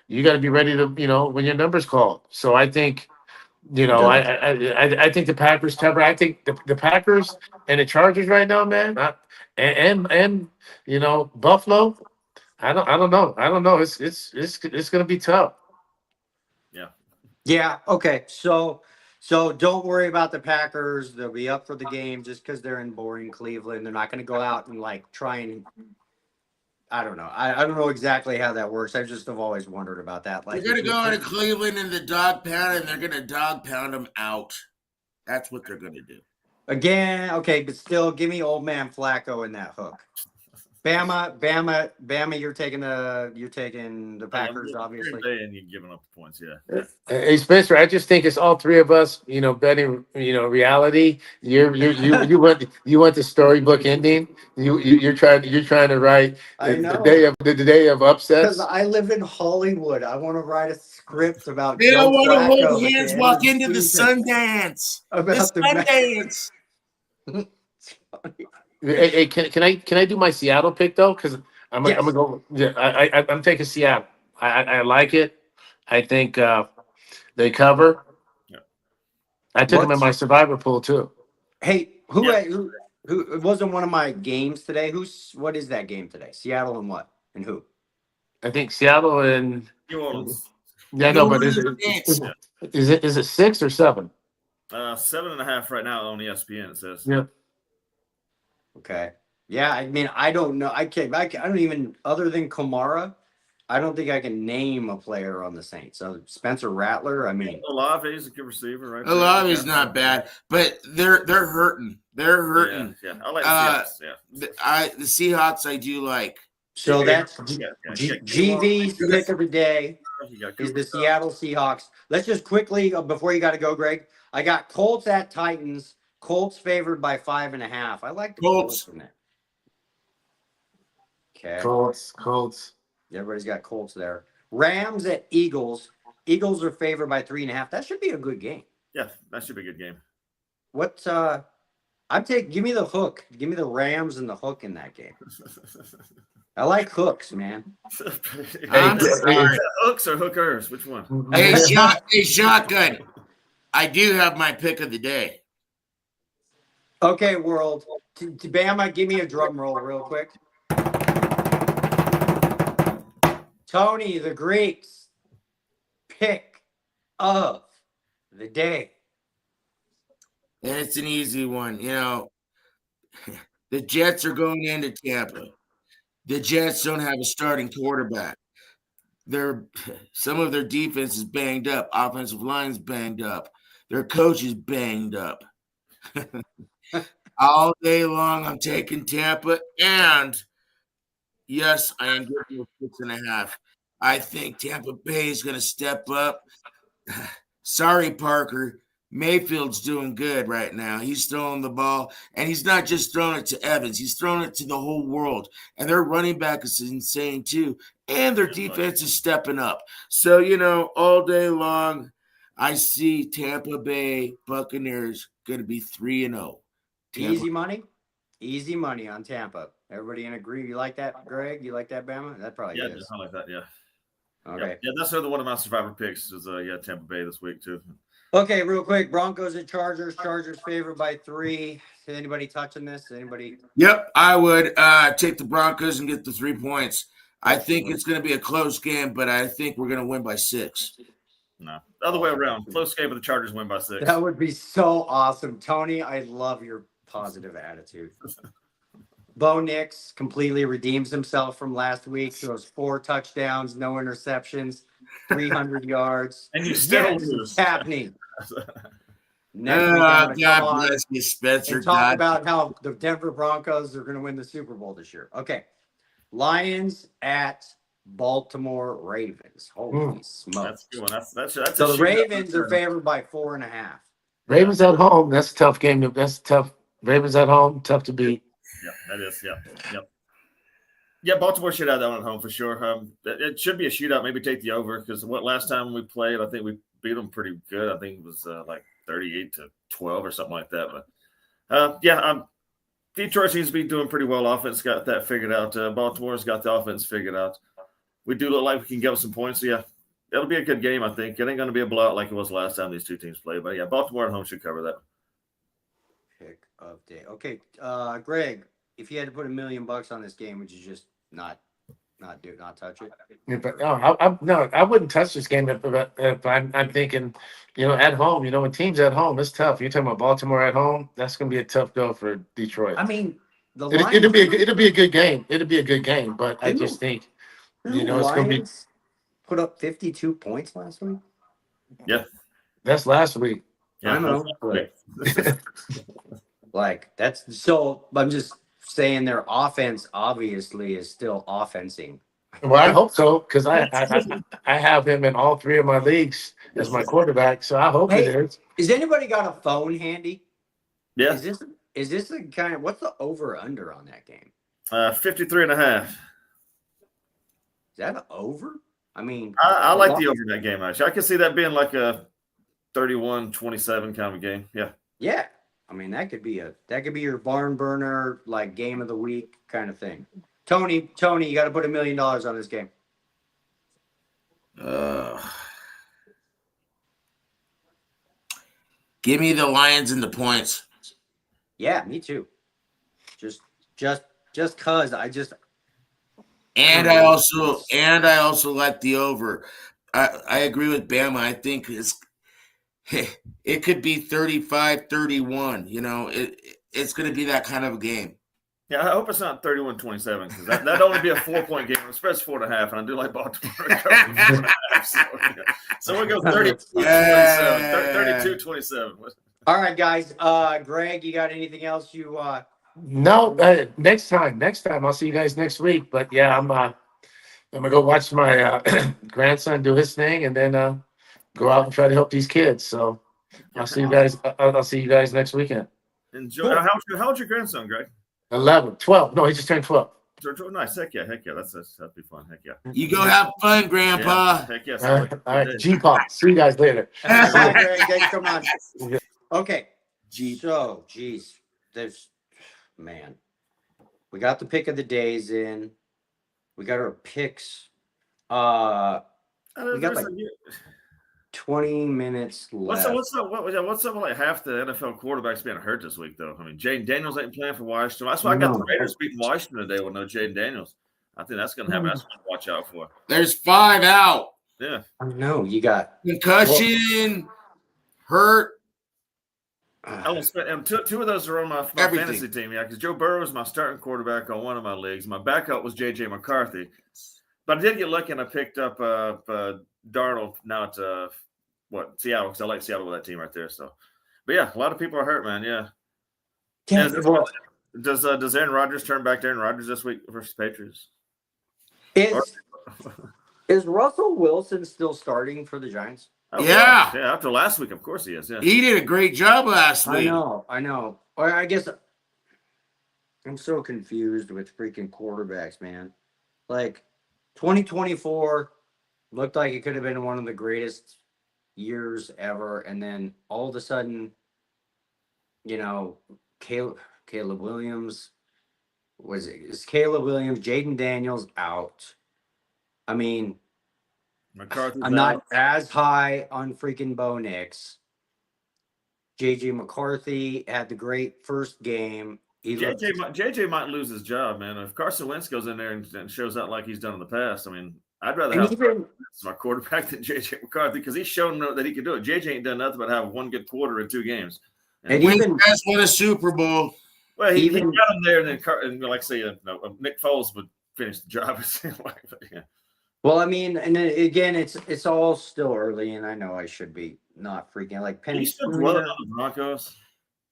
you got to be ready to, you know, when your number's called. So I think, you know, I think the Packers cover. I think the Packers and the Chargers right now, man, and you know, Buffalo. I don't know. It's gonna be tough. Yeah. Yeah. Okay. So don't worry about the Packers. They'll be up for the game just because they're in boring Cleveland. They're not going to go out and like try and. I don't know. I don't know exactly how that works. I just have always wondered about that. They're Like going if to you're go into Cleveland in the dog pound, and they're going to dog pound them out. That's what they're going to do. again, okay, but still, give me old man Flacco in that hook. Bama. You're taking the Packers, obviously. And you're giving up the points. Yeah. Hey Spencer, I just think it's all three of us, you know, betting, you know, reality. You want the storybook ending. You're trying to write I the know. day of Because upsets. I live in Hollywood. I want to write a script about They Joe don't want to hold Flacco at the hands, end of walk the into the season. Sundance. About The the Sundance. Hey, can I do my Seattle pick though? Because I'm Yes. gonna go. Yeah, I'm taking Seattle. I like it. I think they cover. Yeah. I took them in What's my survivor pool too. hey? Yeah. Who? It wasn't one of my games today. What is that game today? Seattle and what? And who? I think Seattle and New Orleans. yeah, New no, but is Orleans it Saints. is it 6 or 7? 7.5 right now on ESPN. It says. Yeah. Okay. Yeah, I mean, I don't know. I don't even, other than Kamara, I don't think I can name a player on the Saints. So Spencer Rattler, I mean, Olave's a good receiver, right? Olave's not bad, but they're hurting. They're hurting. Yeah. I like the Seahawks. Yeah. The Seahawks I do like. so that's Yeah. GV's pick of the day You got is Cooper the Kupp. Seattle Seahawks. Let's just quickly, before you got to go, Greg, I got Colts at Titans. Colts favored by 5.5. I like the Colts Colts. in there. Okay. Colts. Everybody's got Colts there. Rams at Eagles. Eagles are favored by 3.5. That should be a good game. Yeah, that should be a good game. What give me the hook. Give me the Rams and the hook in that game. I like hooks, man. I'm sorry. Hooks or hookers? Which one? Hey, shotgun. I do have my pick of the day. Okay, world. Bama, give me a drum roll real quick. Tony, the Greeks pick of the day. And it's an easy one. You know, the Jets are going into Tampa. The Jets don't have a starting quarterback. Some of their defense is banged up. Offensive line's banged up. Their coach is banged up. All day long, I'm taking Tampa. And yes, I am giving you 6.5. I think Tampa Bay is going to step up. Sorry, Parker. Mayfield's doing good right now. He's throwing the ball, and he's not just throwing it to Evans. He's throwing it to the whole world. And their running back is insane too. And their defense is stepping up. So, you know, all day long, I see Tampa Bay Buccaneers going to be 3-0. Easy money? Easy money on Tampa. Everybody in agree? You like that, Greg? You like that, Bama? That probably is. I like that. Yeah. Okay. Yeah, that's another one of my survivor picks is Tampa Bay this week too. Okay, real quick. Broncos and Chargers. Chargers favored by 3. Is anybody touching this? Anybody? Yep, I would take the Broncos and get the 3 points. I think it's going to be a close game, but I think we're going to win by 6. No, the other way around. Close game, but the Chargers win by 6. That would be so awesome. Tony, I love your positive attitude. Bo Nix completely redeems himself from last week. Throws 4 touchdowns, no interceptions, 300 yards. And you still Yes, lose. it's happening. Next week, I'm going to come God on bless you, Spencer. and talk God. about how the Denver Broncos are going to win the Super Bowl this year. Okay. Lions at Baltimore Ravens. Holy smokes. That's a good one. That's So a the shootout. Ravens are favored by 4.5. Ravens at home. That's a tough game. That's tough. Ravens at home. Tough to beat. Yeah, that is. Yep. Yeah, Baltimore should have that one at home for sure. It should be a shootout. Maybe take the over because last time we played, I think we beat them pretty good. I think it was like 38-12 or something like that. But Detroit seems to be doing pretty well. Offense got that figured out. Baltimore's got the offense figured out. We do look like we can get some points. So yeah, that'll be a good game. I think it ain't going to be a blowout like it was last time these two teams played. But yeah, Baltimore at home should cover that. Pick of day. Okay, Greg, if you had to put $1 million on this game, would you just not touch it? Yeah, but no, I wouldn't touch this game if I'm thinking, at home. When teams at home, it's tough. You're talking about Baltimore at home. That's going to be a tough go for Detroit. I mean, the It'll be a good game. It'll be a good game, but I just think the it's going to be. Lions put up 52 points last week. Yeah, That's last week. yeah. I know, but like that's so. I'm just saying their offense obviously is still offensing. Well, I hope so because I have him in all 3 of my leagues as my quarterback. So I hope it is. Is anybody got a phone handy? Yeah. Is this the kind of what's the over under on that game? 53.5. Is that an over? I mean, I like the over in that game, actually. I can see that being like a 31-27 kind of game. Yeah. Yeah. I mean, that could be your barn burner, like game of the week kind of thing. Tony, you got to put $1 million on this game. Give me the Lions and the points. Yeah, me too. Just cause And I also like the over. I agree with Bama. I think it could be 35-31. It's going to be that kind of a game. Yeah, I hope it's not 31-27 because that'd only be a 4-point game, especially 4.5. And I do like Baltimore. So we'll go 32-27. All right, guys. Greg, you got anything else you No, next time I'll see you guys next week. But yeah, I'm gonna go watch my grandson do his thing, and then go out and try to help these kids. So I'll see you guys. I'll see you guys next weekend. Enjoy. How old's your grandson, Greg? 11, 12. No, he just turned 12. Nice. Heck yeah. That'd be fun. Heck yeah. You go have fun, Grandpa. Yeah, heck yeah. All right. G-Pop. See you guys later. Bye, Greg. Thanks so much. Okay. G. So, geez, we got the pick of the days in. We got our picks. We got like 20 minutes left. What's up with like half the NFL quarterbacks being hurt this week, though? I mean, Jaden Daniels ain't playing for Washington. That's why I got the Raiders beating Washington today with no Jaden Daniels. I think that's going to happen. That's what to watch out for. There's 5 out. Yeah. I know. You got Concussion, hurt. And two of those are on my fantasy team, because Joe Burrow was my starting quarterback on one of my leagues. My backup was J.J. McCarthy. But I did get lucky, and I picked up Darnold now at Seattle, because I like Seattle with that team right there. So, but yeah, a lot of people are hurt, man. Yeah. Does Aaron Rodgers turn back to Aaron Rodgers this week versus Patriots? Is Russell Wilson still starting for the Giants? Yeah. Yeah, after last week, of course he is. Yeah. He did a great job last week. I know. Or I guess I'm so confused with freaking quarterbacks, man. Like 2024 looked like it could have been one of the greatest years ever, and then all of a sudden, Caleb Williams is Caleb Williams, Jaden Daniels out. I mean, McCarthy's I'm out. not as high on freaking Bo Nix. JJ McCarthy had the great first game. He looked, JJ might lose his job, man. If Carson Wentz goes in there and shows out like he's done in the past, I mean, I'd rather and have even Carson Wentz as my quarterback than JJ McCarthy because he's shown that he can do it. JJ ain't done nothing but have one good quarter in 2 games. and Wentz even has won a Super Bowl. Well, he even got him there, and then like I say, Nick Foles would finish the job. But, yeah. well, I mean, and then again, it's all still early, and I know I should be not freaking like He's Penix still blowing Jr. on the Broncos.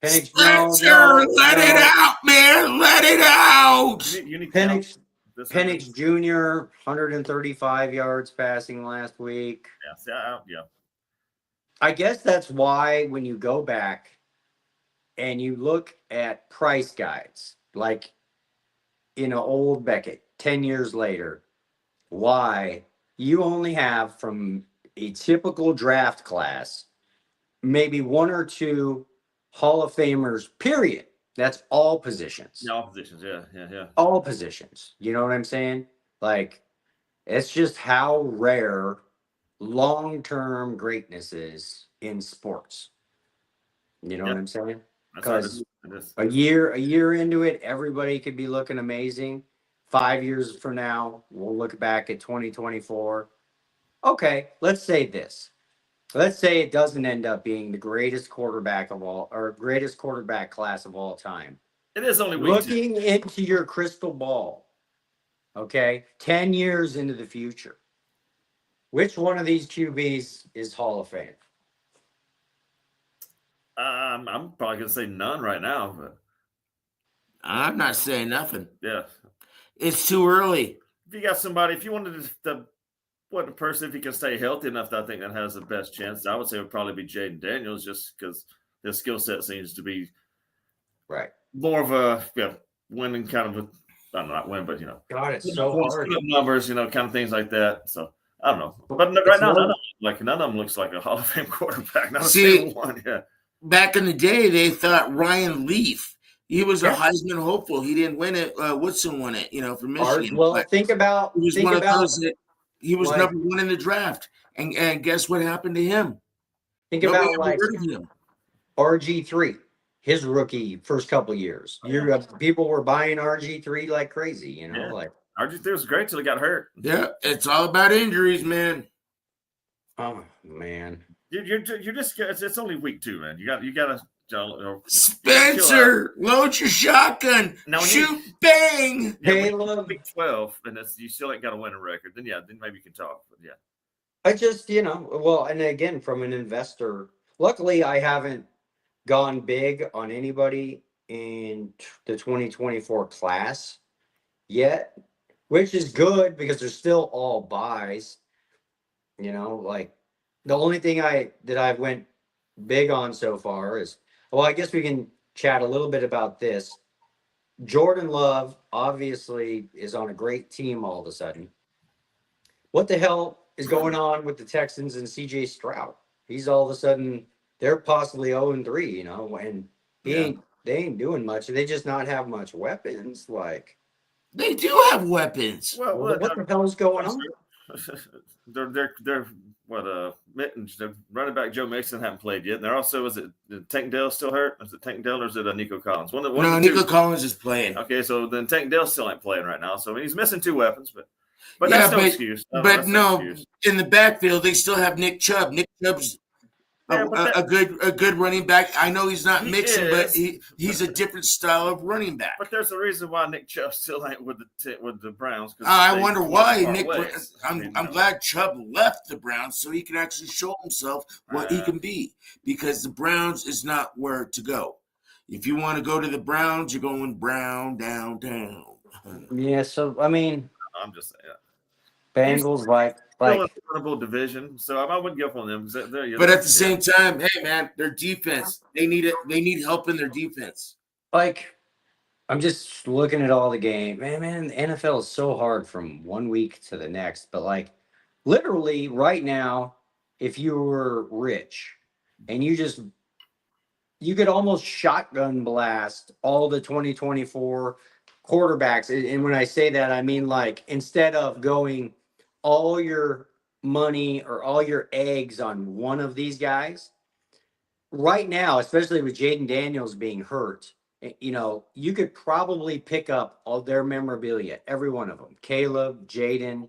Penix, Spencer, let it out, man. Let it out. You need Penix, this Penix Jr. 135 yards passing last week. Yeah. I guess that's why when you go back and you look at price guides, like in an old Beckett, 10 years later, why you only have from a typical draft class, maybe 1 or 2 Hall of Famers, period. That's all positions. Yeah, all positions. Yeah. All positions. You know what I'm saying? Like, it's just how rare long-term greatness is in sports. You know what I'm saying? That's how it Because is. a year into it, everybody could be looking amazing. 5 years from now, we'll look back at 2024. Okay, let's say this. Let's say it doesn't end up being the greatest quarterback of all, or greatest quarterback class of all time. It is only week 2. Looking into your crystal ball, okay, 10 years into the future, which one of these QBs is Hall of Fame? I'm probably gonna say none right now, but I'm not saying nothing. yeah. It's too early. If you got somebody, if you wanted what a person, if he can stay healthy enough, I think that has the best chance. I would say it would probably be Jaden Daniels, just because his skill set seems to be Right. more of a winning kind of I don't know, not win, but God, it's so hard. numbers, kind of things like that. So I don't know, but It's right now, no- none of them looks like a Hall of Fame quarterback. Not a See, single one. Yeah. Back in the day, they thought Ryan Leaf. He was a Yeah. Heisman hopeful. He didn't win it. Woodson won it, for Michigan. Well, But think about he was one of those that he was like- number 1 in the draft. And guess what happened to him? think Nobody about ever like heard of him. RG3, his rookie first couple years. People were buying RG3 like crazy, Yeah. like RG3 was great till he got hurt. Yeah, it's all about injuries, man. oh man. You're just it's only week 2, man. You gotta Spencer, load your shotgun, Now, when shoot, bang. Caleb, week 12, and you still ain't got a winning record. Then maybe you can talk. But yeah, I just, well, and again, from an investor, luckily I haven't gone big on anybody in the 2024 class yet, which is good because they're still all buys. Like the only thing that I've went big on so far is, well, I guess we can chat a little bit about this. Jordan Love obviously is on a great team all of a sudden. What the hell is going on with the Texans and CJ Stroud? He's all of a sudden, they're possibly 0-3, and they ain't doing much. They just not have much weapons. Like, They do have weapons. well, what the hell is going on? they're Mittens, the running back Joe Mason haven't played yet. And they're also, is it Tank Dell still hurt? Is it Tank Dell or is it Nico Collins? One of the Nico two. Collins is playing. Okay, so then Tank Dell still ain't playing right now. So he's missing 2 weapons, but that's no excuse. But in the backfield, they still have Nick Chubb. Nick Chubb's a good running back. I know he's not mixing, but he's a different style of running back. But there's a reason why Nick Chubb still ain't with the Browns. I wonder why Nick. I'm glad Chubb left the Browns so he can actually show himself what he can be, because the Browns is not where to go. If you want to go to the Browns, you're going Brown downtown. Yeah, so I mean, I'm just saying. Bengals like Still a winnable division, so I wouldn't give up on them. But at the same time, hey man, their defense, they need it. They need help in their defense. like, I'm just looking at all the game. Man, the NFL is so hard from one week to the next. But like, literally right now, if you were rich and you could almost shotgun blast all the 2024 quarterbacks. And when I say that, I mean like instead of going all your money or all your eggs on one of these guys, right now, especially with Jaden Daniels being hurt, you could probably pick up all their memorabilia, every one of them. Caleb, Jaden,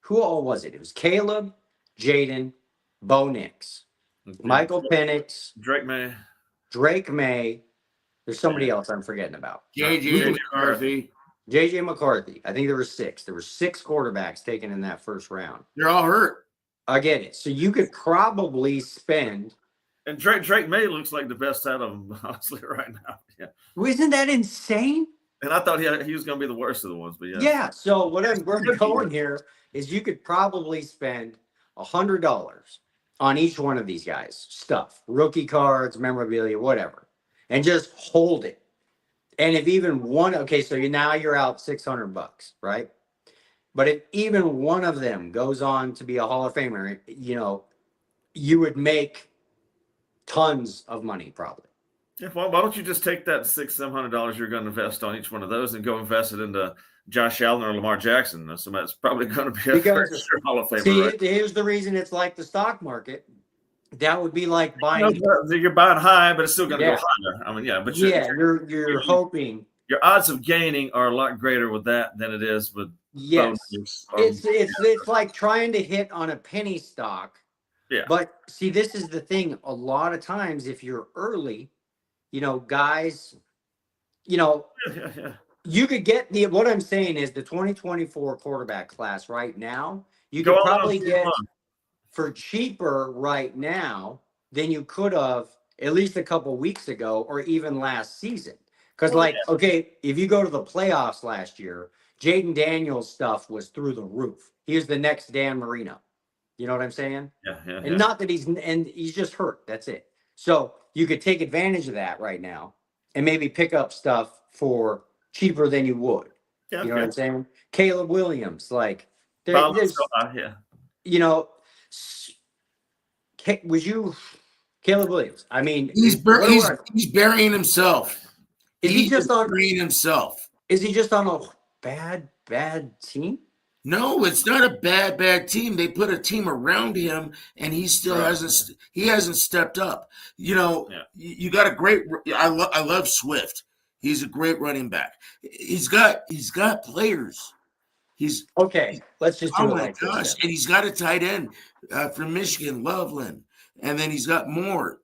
who all was it? It was Caleb, Jaden, Bo Nix, Michael Penix, Drake May, Drake May. There's somebody Yeah. else I'm forgetting about. JJ McCarthy. JJ McCarthy. I think there were six. There were six quarterbacks taken in that first round. They're all hurt. I get it. So you could probably spend. and Drake May looks like the best out of them, honestly, right now. Yeah, Isn't that insane? and I thought he was going to be the worst of the ones, but yeah. Yeah. So what we're going here is you could probably spend $100 on each one of these guys' stuff, rookie cards, memorabilia, whatever, and just hold it. And if even one, okay, so now you're out $600, right? But if even one of them goes on to be a Hall of Famer, you would make tons of money probably. Yeah, well, why don't you just take that $600-700 you're going to invest on each one of those and go invest it into Josh Allen or Lamar Jackson? Somebody that's probably going to be a Because, sure Hall of Famer. See, right? here's the reason it's like the stock market. That would be like buying. You're buying high, but it's still going to Yeah. go higher. I mean, yeah, but you're hoping. your odds of gaining are a lot greater with that than it is with Yes, bonuses. it's like trying to hit on a penny stock. Yeah. But see, this is the thing. A lot of times, if you're early, guys, Yeah. you could get what I'm saying is the 2024 quarterback class right now, you Go could all out probably for get fun. for cheaper right now than you could have at least a couple weeks ago or even last season. Because, okay, if you go to the playoffs last year, Jaden Daniels stuff was through the roof. He was the next Dan Marino. You know what I'm saying? Yeah. And not that he's just hurt. That's it. So you could take advantage of that right now and maybe pick up stuff for cheaper than you would. Yeah, You know what I'm saying? Caleb Williams, There's, yeah. Was you Caleb Williams? I mean, He's burying himself. He's just burying himself. Is he just on a bad team? No, it's not a bad team. They put a team around him, and he still hasn't stepped up. You got a great. I love Swift. He's a great running back. He's got players. He's okay. Let's just do it like this. This, and he's got a tight end from Michigan, Loveland, and then he's got more.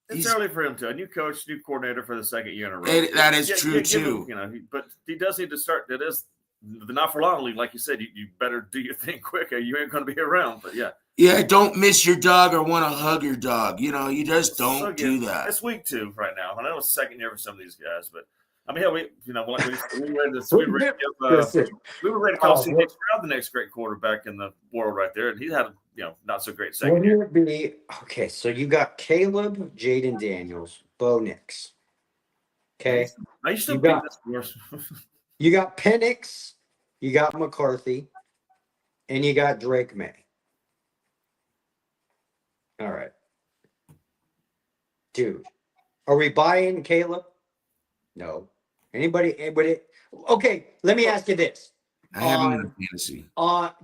It's early for him to. A new coach, new coordinator for the second year in a row. That is true too. But he does need to start. It is not for long. Like you said, you better do your thing quick, or you ain't going to be around. But yeah. Yeah, don't miss your dog or want to hug your dog. You just don't do that. It's week 2 right now. I know it's second year for some of these guys, but I mean, hell, we were ready to call C.J. Stroud the next great quarterback in the world right there, and he had not so great second year. Okay, so you got Caleb, Jaden Daniels, Bo Nix. Okay, now you still beat this worse. You got Penix, you got McCarthy, and you got Drake May. All right, dude, are we buying Caleb? No. Anybody? Okay, let me ask you this. I have him in a fantasy.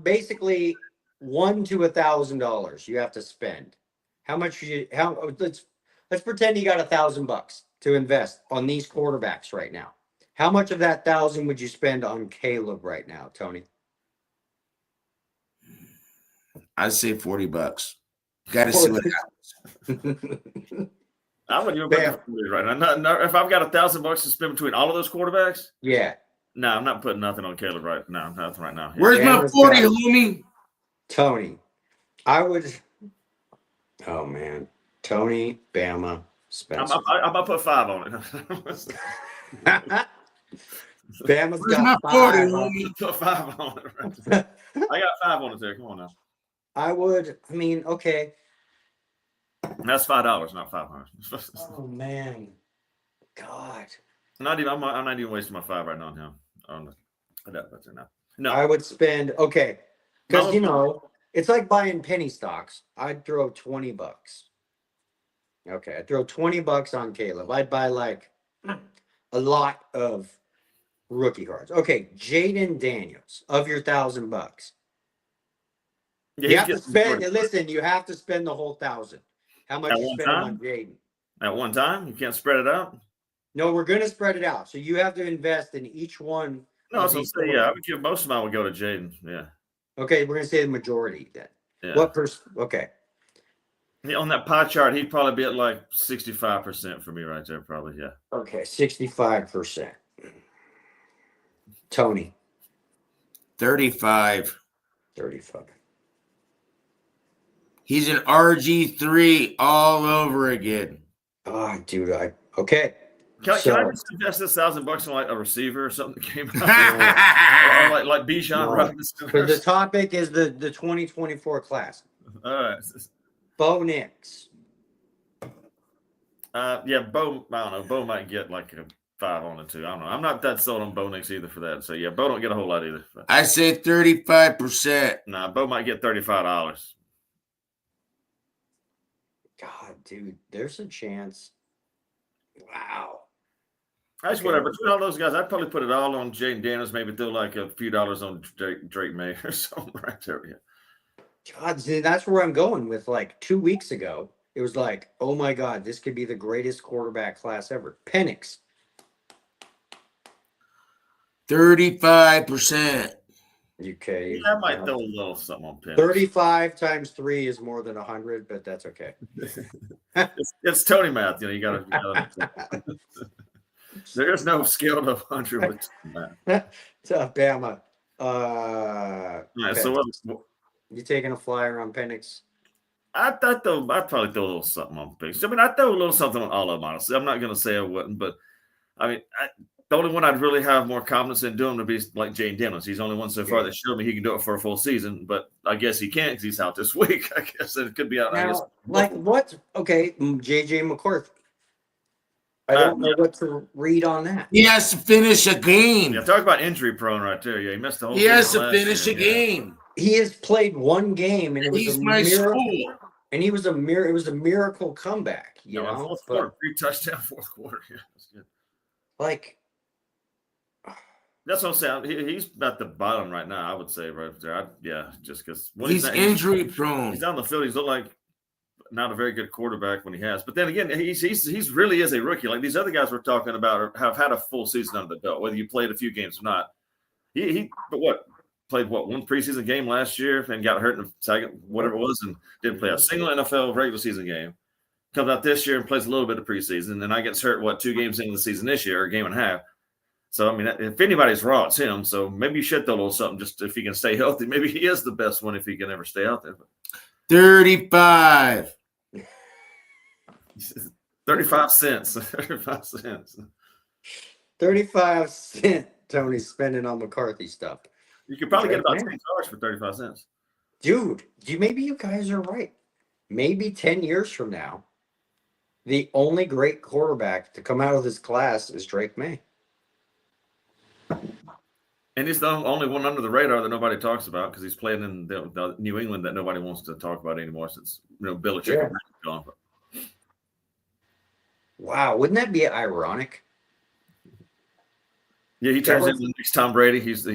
Basically $1,000 to $1,000 you have to spend. How much? Let's pretend you got $1,000 to invest on these quarterbacks right now. How much of that 1,000 would you spend on Caleb right now, Tony? I'd say $40. Got to see what happens. I wouldn't even bet right now. If I've got $1,000 to spend between all of those quarterbacks, yeah. No, I'm not putting nothing on Caleb right now. Nothing right now. Where's my 40, homie? Tony, I would. Oh man, Tony, Bama, Spencer. I'm about to put 5 on it. Bama's Where's got my 5 40, on homie? Put 5 on it. Right? I got 5 on it there. Come on now. Okay. That's $5, not $500. Oh man, God. I'm not even wasting my 5 right now. On that now. No, I would spend because it's like buying penny stocks. I'd throw $20. Okay, I'd throw $20 on Caleb. I'd buy a lot of rookie cards. Okay, Jaden Daniels of your $1,000. Yeah, You he's have to getting spend. Listen, you have to spend the whole 1,000. How much at you one spending on time. Jaden? At one time, you can't spread it out. No, we're gonna spread it out. So you have to invest in each one No, I of was gonna these. say, yeah, I would give most of mine would go to Jaden. Yeah, Okay, we're gonna say the majority then. yeah. What Okay. On that pie chart, he'd probably be at like 65% for me right there, probably. Yeah. Okay, 65%. Tony, 35. 35. He's an RG3 all over again. Oh, dude, okay. Can I So just invest this $1,000 on like a receiver or something that came out, no, or like Bijan no. Robinson? But the topic is the 2024 class. All right. Bo Nix. Yeah, Bo. I don't know. Bo might get like a 5 on it too. I don't know. I'm not that sold on Bo Nix either for that. So yeah, Bo don't get a whole lot either. I say 35%. Nah, Bo might get $35. God, dude, there's a chance. Wow. That's Okay. whatever. Between all those guys, I'd probably put it all on Jaden Daniels. Maybe throw like a few dollars on Drake May or something right there. Yeah. God, see, that's where I'm going with. Like 2 weeks ago, it was like, oh my God, this could be the greatest quarterback class ever. Penix. 35%. Okay. Yeah, I might throw a little something on Penn. 35 times 3 is more than 100, but that's okay. It's Tony math. You gotta there's no scale to 100 with math. To Bama. Yeah, so you taking a flyer on Penix? I'd probably throw a little something on Penix. I mean, I'd throw a little something on all of them, honestly. I'm not going to say I wouldn't, but I mean, the only one I'd really have more confidence in doing would be like Jane Daniels. He's the only one so far that showed me he can do it for a full season, but I guess he can't because he's out this week. I guess it could be out. Now, like what? Okay, JJ McCarthy. I don't know what to read on that. He has to finish a game. Yeah, talk about injury prone right there. Yeah, he missed the whole. He has to last finish year, a game. He has played one game, and it was He's a my miracle. school. And he was a mirror. It was a miracle comeback. You know, fourth quarter, 3 touchdown, fourth quarter. Yeah, that's good. Like that's what I'm saying. He's at the bottom right now. I would say right there. Just because He's injury prone. He's on the field. He's looked like not a very good quarterback when he has. But then again, he's really is a rookie. Like these other guys we're talking about have had a full season under the belt, whether you played a few games or not. Played one preseason game last year and got hurt in the second, whatever it was, and didn't play a single NFL regular season game. Comes out this year and plays a little bit of preseason, and I gets hurt 2 games into the season this year, or a game and a half. So I mean, if anybody's raw, it's him. So maybe you should throw a little something just if he can stay healthy. Maybe he is the best one if he can ever stay out there. 35. 35 cents. 35 cents. 35 cents Tony's spending on McCarthy stuff. You could probably get about 10 cars for 35 cents. Dude, maybe you guys are right. Maybe 10 years from now, the only great quarterback to come out of this class is Drake May. And he's the only one under the radar that nobody talks about because he's playing in the New England that nobody wants to talk about anymore since Belichick is gone. Wow, wouldn't that be ironic? Yeah, he turns into the next Tom Brady. He's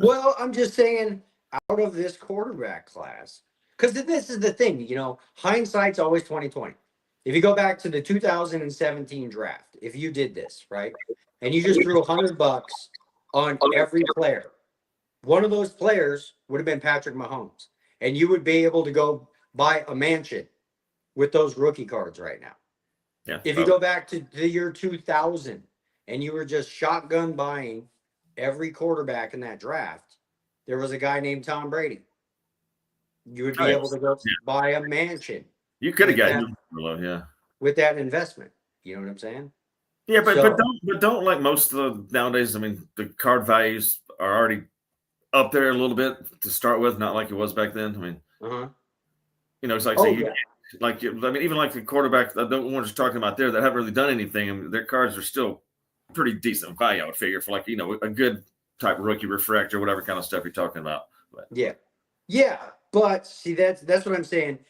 Well, I'm just saying, out of this quarterback class, because this is the thing, hindsight's always 2020. If you go back to the 2017 draft, if you did this, right, and you just threw $100 on every player, one of those players would have been Patrick Mahomes, and you would be able to go buy a mansion with those rookie cards right now. Yeah. If you go back to the year 2000 and you were just shotgun buying every quarterback in that draft, there was a guy named Tom Brady. You would be able to go buy a mansion. You could have gotten him, with that investment. You know what I'm saying? Yeah, but don't like most of the nowadays. I mean, the card values are already up there a little bit to start with, not like it was back then. I mean, it's like even like the quarterback that we're just talking about there that haven't really done anything, and their cards are still pretty decent value, I would figure, for like a good type rookie refractor, whatever kind of stuff you're talking about. But. Yeah, but see, that's what I'm saying.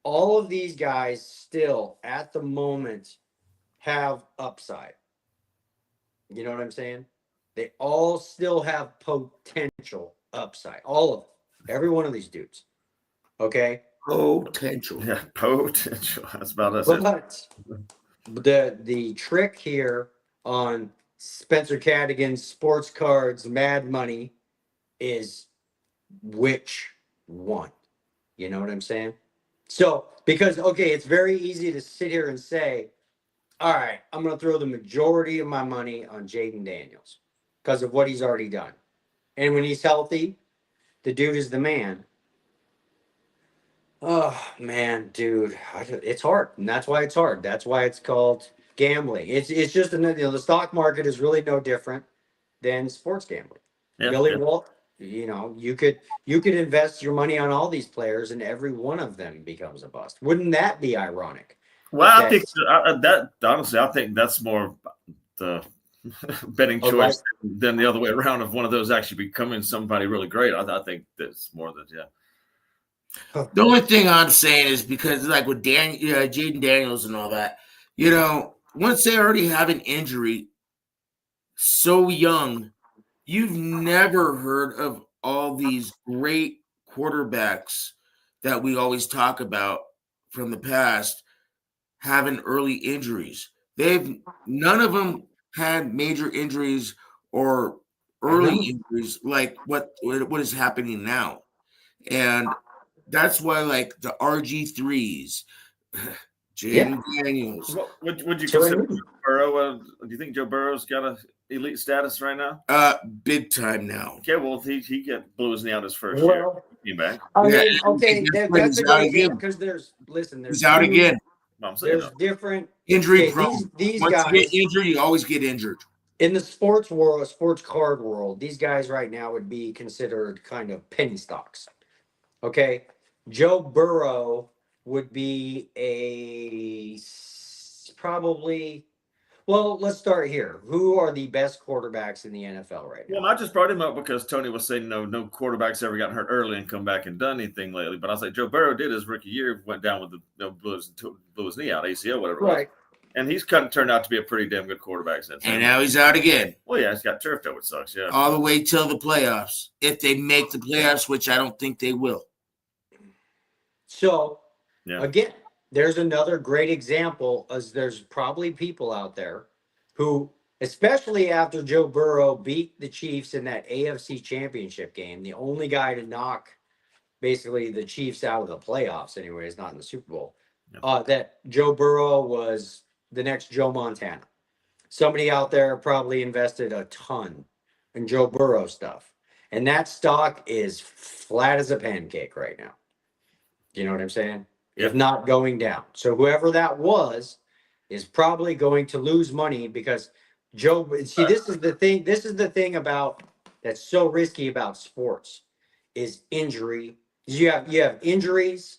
All of these guys still at the moment have upside. You know what I'm saying? They all still have potential upside. All of them. Every one of these dudes. Okay. Potential. Yeah, potential. That's about us. But the trick here on Spencer Cadigan's sports cards Mad Money is which one. You know what I'm saying? So because okay, it's very easy to sit here and say, all right, I'm gonna throw the majority of my money on Jaden Daniels because of what he's already done. And when he's healthy, the dude is the man. Oh man, dude, it's hard, and that's why it's hard. That's why it's called gambling. It's just the stock market is really no different than sports gambling. Yeah, Billy yeah. Walt, you could invest your money on all these players, and every one of them becomes a bust. Wouldn't that be ironic? Well, I think That's that honestly, I think that's more the betting Oh, choice than the other way around of one of those actually becoming somebody really great. I think that's more that, yeah. The only thing I'm saying is because, like with Jaden Daniels and all that, once they already have an injury so young, you've never heard of all these great quarterbacks that we always talk about from the past having early injuries. None of them had major injuries or early injuries like what is happening now. And that's why, like the RG3s, Jaden Daniels. Would you So consider Joe Burrow? Do you think Joe Burrow's got a elite status right now? Big time now. Okay, well, he blew his knee out his first year. Came back. I Yeah, mean, okay, that's a he's out good again. because there's He's out again. I'm saying There's different Injury okay, prone. these Once guys you get injured, you always get injured. in the sports world, sports card world. These guys right now would be considered kind of penny stocks. Okay, Joe Burrow would be probably. Well, let's start here. Who are the best quarterbacks in the NFL right now? Well, I just brought him up because Tony was saying no quarterbacks ever gotten hurt early and come back and done anything lately. But I was like, Joe Burrow did his rookie year, went down with blew his knee out, ACL, whatever it was. Right. And he's kind of turned out to be a pretty damn good quarterback since then. And now he's out again. Well, yeah, he's got turf toe, which sucks. Yeah. All the way till the playoffs. If they make the playoffs, which I don't think they will. So, Yeah. again, there's another great example as there's probably people out there who, especially after Joe Burrow beat the Chiefs in that AFC championship game, the only guy to knock basically the Chiefs out of the playoffs anyways, not in the Super Bowl, that Joe Burrow was the next Joe Montana. Somebody out there probably invested a ton in Joe Burrow stuff. And that stock is flat as a pancake right now. You know what I'm saying? If not going down. So whoever that was is probably going to lose money because Joe. See, this is the thing. This is the thing about that's so risky about sports is injury. You have injuries,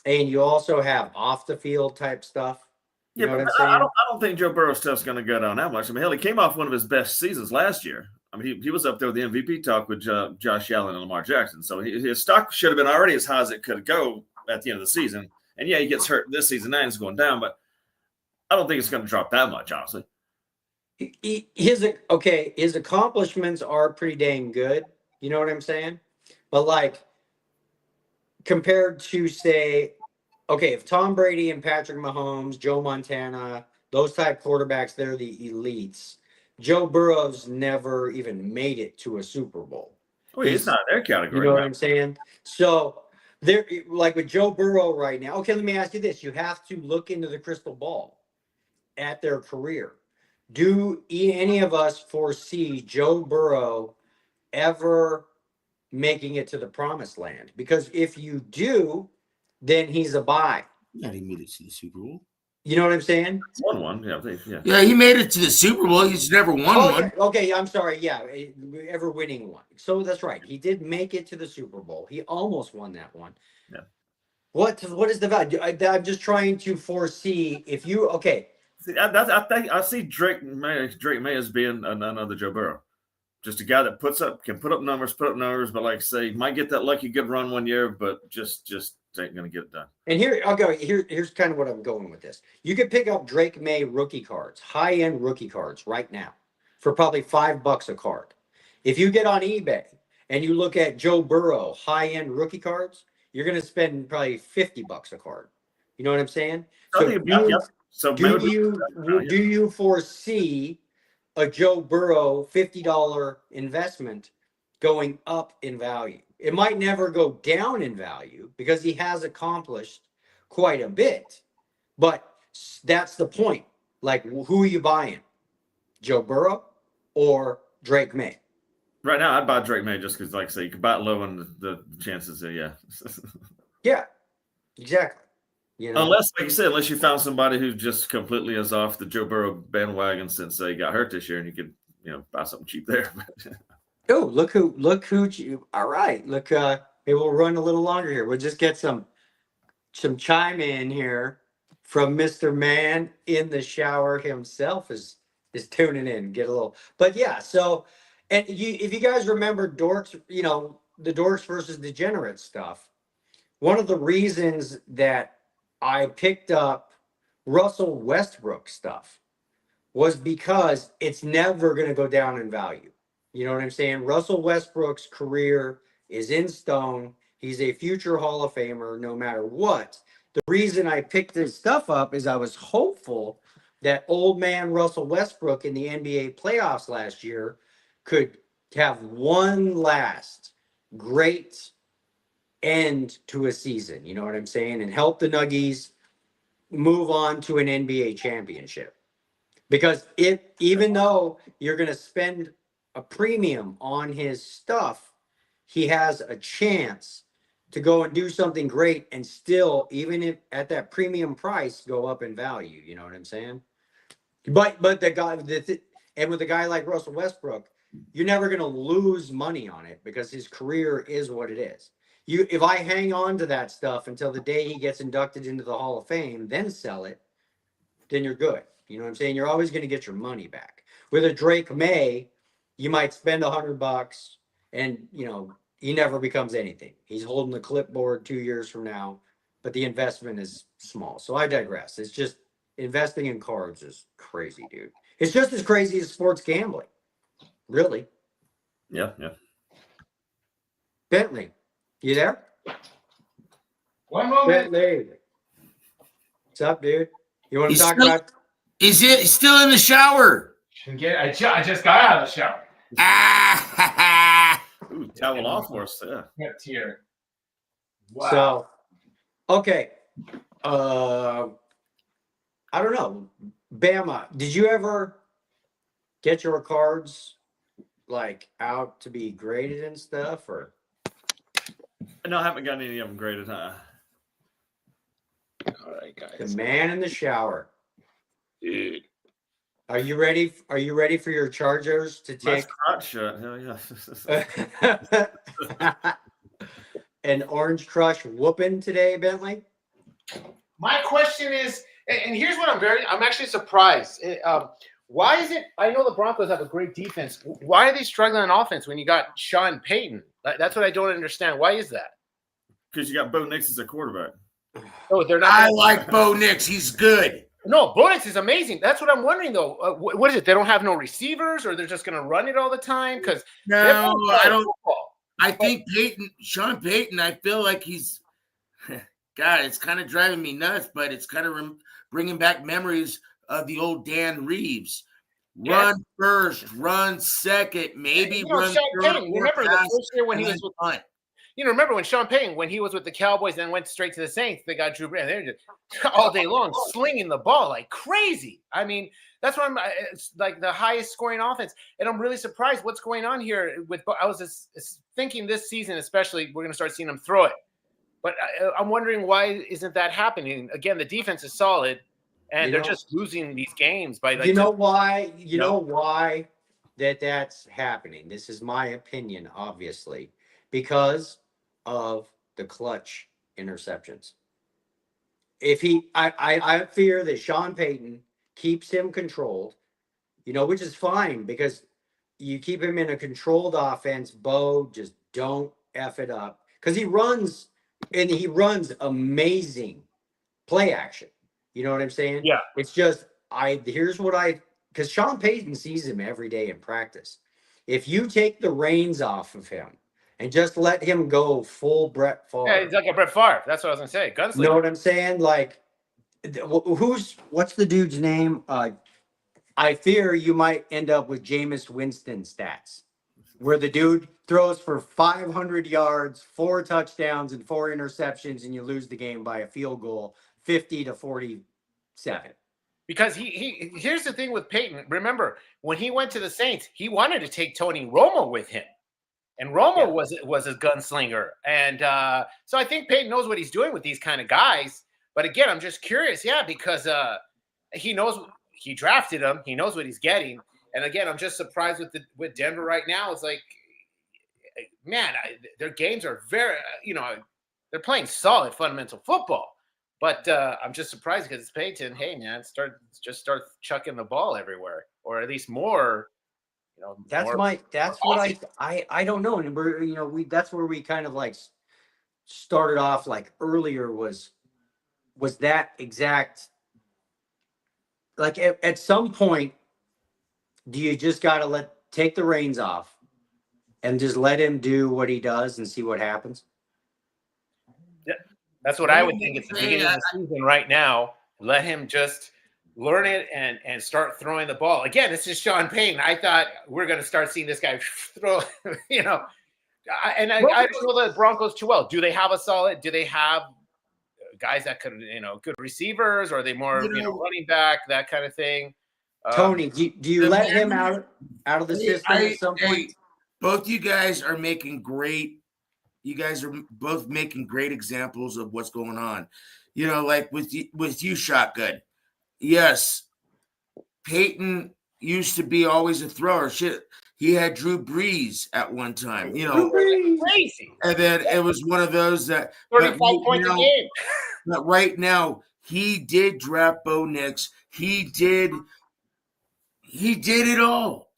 and you also have off the field type stuff. You know what I'm saying? I don't think Joe Burrow's stuff's going to go down that much. I mean, hell, he came off one of his best seasons last year. I mean, he was up there with the MVP talk with Josh Allen and Lamar Jackson. So his stock should have been already as high as it could go at the end of the season. And yeah, he gets hurt this season, and he's going down, but I don't think it's going to drop that much, honestly. His accomplishments are pretty dang good. You know what I'm saying? But like compared to say, okay, if Tom Brady and Patrick Mahomes, Joe Montana, those type quarterbacks, they're the elites. Joe Burrow's never even made it to a Super Bowl. Well, he's not in their category. You know what I'm saying? So there, like with Joe Burrow right now. Okay, let me ask you this: you have to look into the crystal ball at their career. Do any of us foresee Joe Burrow ever making it to the promised land? Because if you do, then he's a buy. Yeah, he made it to the Super Bowl. You know what I'm saying? Won one, yeah. Yeah, he made it to the Super Bowl. He's never won one. Okay, I'm sorry. Yeah, ever winning one. So that's right. He did make it to the Super Bowl. He almost won that one. Yeah. What is the value? I'm just trying to foresee if you okay. See, I see Drake May as being another Joe Burrow, just a guy that can put up numbers, but like say might get that lucky good run one year, but just ain't gonna get it done. And here I'll go. Here's kind of what I'm going with this. You could pick up Drake May rookie cards, high-end rookie cards right now for probably $5 a card. If you get on eBay and you look at Joe Burrow high-end rookie cards, you're going to spend probably $50 a card. You know what I'm saying? I So think, yep. So do you foresee a Joe Burrow $50 investment going up in value? It might never go down in value because he has accomplished quite a bit, but that's the point. Like, who are you buying? Joe Burrow or Drake May? Right now, I'd buy Drake May just because, like I say, you can buy it low and the chances are, yeah. Yeah, exactly. You know, Unless, like you said, unless you found somebody who just completely is off the Joe Burrow bandwagon since they got hurt this year, and you could, buy something cheap there. oh, all right. Look, maybe we'll run a little longer here. We'll just get some chime in here from Mr. Man in the shower himself is tuning in. Get a little, but yeah. So, and if you guys remember dorks, the dorks versus degenerates stuff. One of the reasons that I picked up Russell Westbrook stuff was because it's never going to go down in value. You know what I'm saying? Russell Westbrook's career is in stone. He's a future Hall of Famer no matter what. The reason I picked this stuff up is I was hopeful that old man Russell Westbrook in the NBA playoffs last year could have one last great end to a season. You know what I'm saying? And help the Nuggies move on to an NBA championship. Because even though you're going to spend a premium on his stuff, he has a chance to go and do something great and still, even if at that premium price, go up in value. You know what I'm saying? But the guy and with a guy like Russell Westbrook, you're never going to lose money on it because his career is what it is. If I hang on to that stuff until the day he gets inducted into the Hall of Fame, then sell it, then you're good. You know what I'm saying? You're always going to get your money back. With a Drake May, you might spend $100 and, he never becomes anything. He's holding the clipboard 2 years from now, but the investment is small. So I digress. It's just investing in cards is crazy, dude. It's just as crazy as sports gambling. Really. Yeah. Bentley, you there? One moment. Bentley. What's up, dude? You want to He's talk still- about? Is it still in the shower? I just got out of the shower. Ah, Ooh, towel off for us. Yeah. Kept here. Wow. So, okay. I don't know. Bama, did you ever get your cards like out to be graded and stuff, or? No, I haven't got any of them graded. All right, guys. The man in the shower. Dude. Are you ready? Are you ready for your Chargers to Nice take crotch shot. Hell yeah. an Orange Crush whooping today, Bentley? My question is, and here's what I'm actually surprised. Why is it? I know the Broncos have a great defense. Why are they struggling on offense when you got Sean Payton? That's what I don't understand. Why is that? Because you got Bo Nix as a quarterback. Oh, they're not. I like Bo Nix. He's good. No, Bo Nix is amazing. That's what I'm wondering, though. What is it? They don't have no receivers, or they're just going to run it all the time? Because No, I don't. I think Sean Payton, I feel like he's, God, it's kind of driving me nuts, but it's kind of bringing back memories of the old Dan Reeves. Run first, run second, maybe run Sean third. Payton, remember the first year when he was with punt. Remember when Sean Payton, when he was with the Cowboys and went straight to the Saints, they got Drew Brees. They're just all day long slinging the ball like crazy. I mean, that's what it's like the highest scoring offense. And I'm really surprised what's going on here with, I was just thinking this season, especially, we're going to start seeing them throw it. But I'm wondering why isn't that happening? Again, the defense is solid and they're just losing these games by like. You know why? You know why that's happening? This is my opinion, obviously, because of the clutch interceptions. If I fear that Sean Payton keeps him controlled, which is fine because you keep him in a controlled offense. Bo, just don't F it up because he runs amazing play action. You know what I'm saying? Yeah. It's just, because Sean Payton sees him every day in practice. If you take the reins off of him, and just let him go full Brett Yeah, Favre. he's like a Brett Favre. That's what I was gonna say. Gunslinger. You know what I'm saying? Like, what's the dude's name? I fear you might end up with Jameis Winston stats, where the dude throws for 500 yards, 4 touchdowns, and 4 interceptions, and you lose the game by a field goal, 50-47. Because he here's the thing with Peyton. Remember, when he went to the Saints, he wanted to take Tony Romo with him. And Romo was a gunslinger. And so I think Peyton knows what he's doing with these kind of guys. But again, I'm just curious, because he knows he drafted him. He knows what he's getting. And again, I'm just surprised with Denver right now. It's like, man, their games are very, they're playing solid fundamental football. But I'm just surprised because it's Peyton. Hey, man, start chucking the ball everywhere, or at least more. That's what I don't know. And we're, that's where we kind of like started off like earlier was that exact, like at some point, do you just got to take the reins off and just let him do what he does and see what happens? Yeah, that's what I would think. It's the beginning of the season right now. Let him just learn it and start throwing the ball. Again, this is Sean Payton. I thought we're going to start seeing this guy throw, I don't know the Broncos too well. Do they have guys that could, good receivers, or are they more, running back, that kind of thing? Tony, do you let him out of the system at some point? Both you guys are making great examples of what's going on. Like with you, Shotgun. Yes, Peyton used to be always a thrower. Shit, he had Drew Brees at one time. Crazy. And then it was one of those that 35 points a game. But right now, he did draft Bo Nix. He did it all.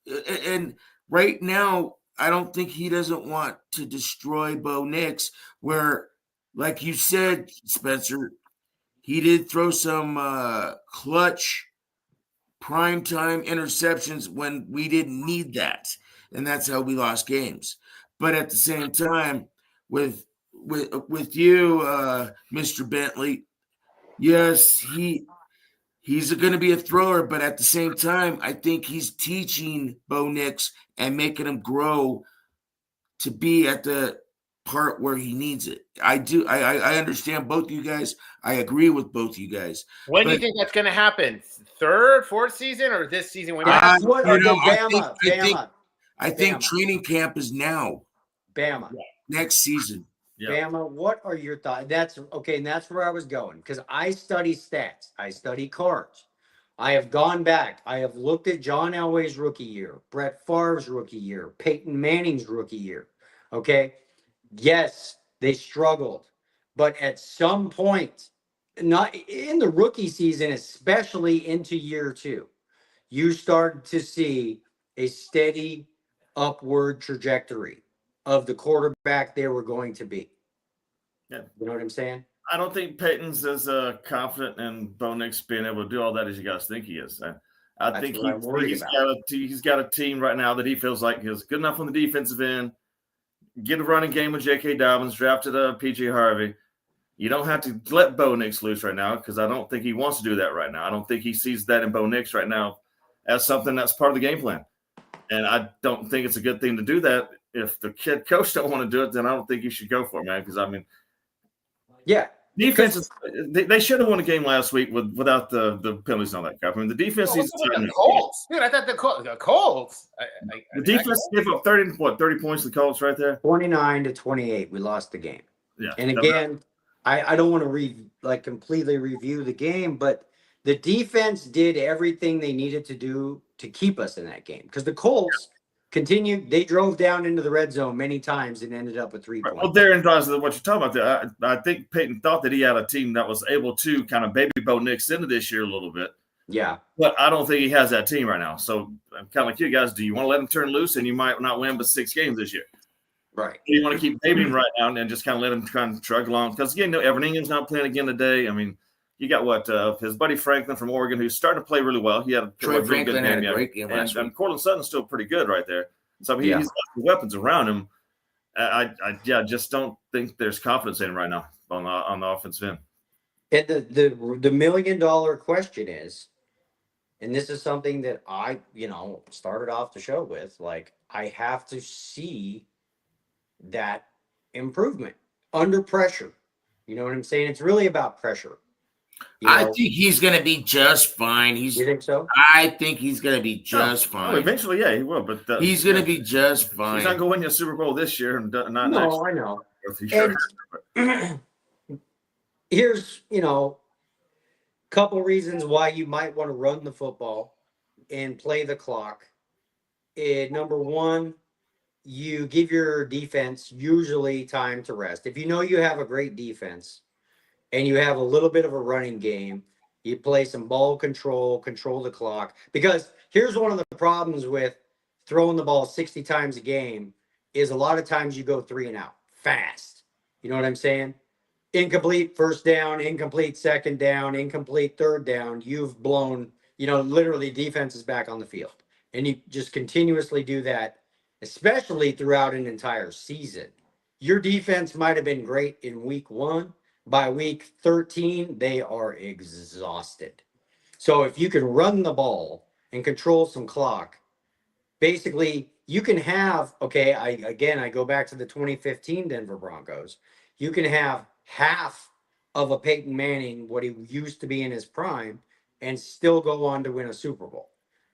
And right now, I don't think he doesn't want to destroy Bo Nix, where, like you said, Spencer, he did throw some clutch primetime interceptions when we didn't need that. And that's how we lost games. But at the same time, with you, Mr. Bentley, yes, he's going to be a thrower, but at the same time, I think he's teaching Bo Nix and making him grow to be at the part where he needs it. I do. I understand both you guys. I agree with both you guys. When do you think that's going to happen? Third, fourth season, or this season? I think training camp is now. Bama. Next season. Yeah. Bama, what are your thoughts? That's okay, and that's where I was going, because I study stats. I study cards. I have gone back. I have looked at John Elway's rookie year, Brett Favre's rookie year, Peyton Manning's rookie year. Okay. Yes, they struggled. But at some point, not in the rookie season, especially into year 2, you start to see a steady upward trajectory of the quarterback they were going to be. Yeah. You know what I'm saying? I don't think Peyton's as confident in Bo Nix being able to do all that as you guys think he is. I think he's got a team right now that he feels like is good enough on the defensive end. Get a running game with J.K. Dobbins, drafted P.J. Harvey. You don't have to let Bo Nix loose right now, because I don't think he wants to do that right now. I don't think he sees that in Bo Nix right now as something that's part of the game plan. And I don't think it's a good thing to do that. If the kid coach don't want to do it, then I don't think you should go for it, man. Because, yeah. Defense, they should have won a game last week without the penalties and all that crap. I mean, the defense needs to turn. The Colts. Dude, I thought the Colts. The defense gave up 30 points to the Colts right there. 29-28. We lost the game. Yeah. And again, I don't want to completely review the game, but the defense did everything they needed to do to keep us in that game, because the Colts continued. They drove down into the red zone many times and ended up with 3 points. Well, therein lies what you're talking about there. I think Peyton thought that he had a team that was able to kind of baby Bo Nix into this year a little bit. Yeah. But I don't think he has that team right now. So I'm kind of like you guys. Do you want to let him turn loose, and you might not win but 6 games this year? Right. Or you want to keep babying right now and just kind of let him kind of trug along? Because, again, Evan Ingram's not playing again today. I mean, you got his buddy Franklin from Oregon, who's starting to play really well. He had a really good game. Great game last week. And Cortland Sutton's still pretty good right there. So he's got the weapons around him. I just don't think there's confidence in him right now on the offensive end. And the $1 million question is, and this is something that I, started off the show with, like, I have to see that improvement under pressure. You know what I'm saying? It's really about pressure. I think he's going to be just fine. You think so? I think he's going to be just fine. Eventually, yeah, he will. But he's going to be just fine. He's not going to win you a Super Bowl this year and not next. No, I know. Year. And here's, couple reasons why you might want to run the football and play the clock. Number one, you give your defense usually time to rest. If you know you have a great defense and you have a little bit of a running game, you play some ball control the clock. Because here's one of the problems with throwing the ball 60 times a game is a lot of times you go 3 and out fast. You know what I'm saying? Incomplete first down, incomplete second down, incomplete third down. You've blown, literally defense is back on the field. And you just continuously do that, especially throughout an entire season. Your defense might have been great in week 1. By week 13, they are exhausted. So if you can run the ball and control some clock, basically you can have, I go back to the 2015 Denver Broncos. You can have half of a Peyton Manning, what he used to be in his prime, and still go on to win a Super Bowl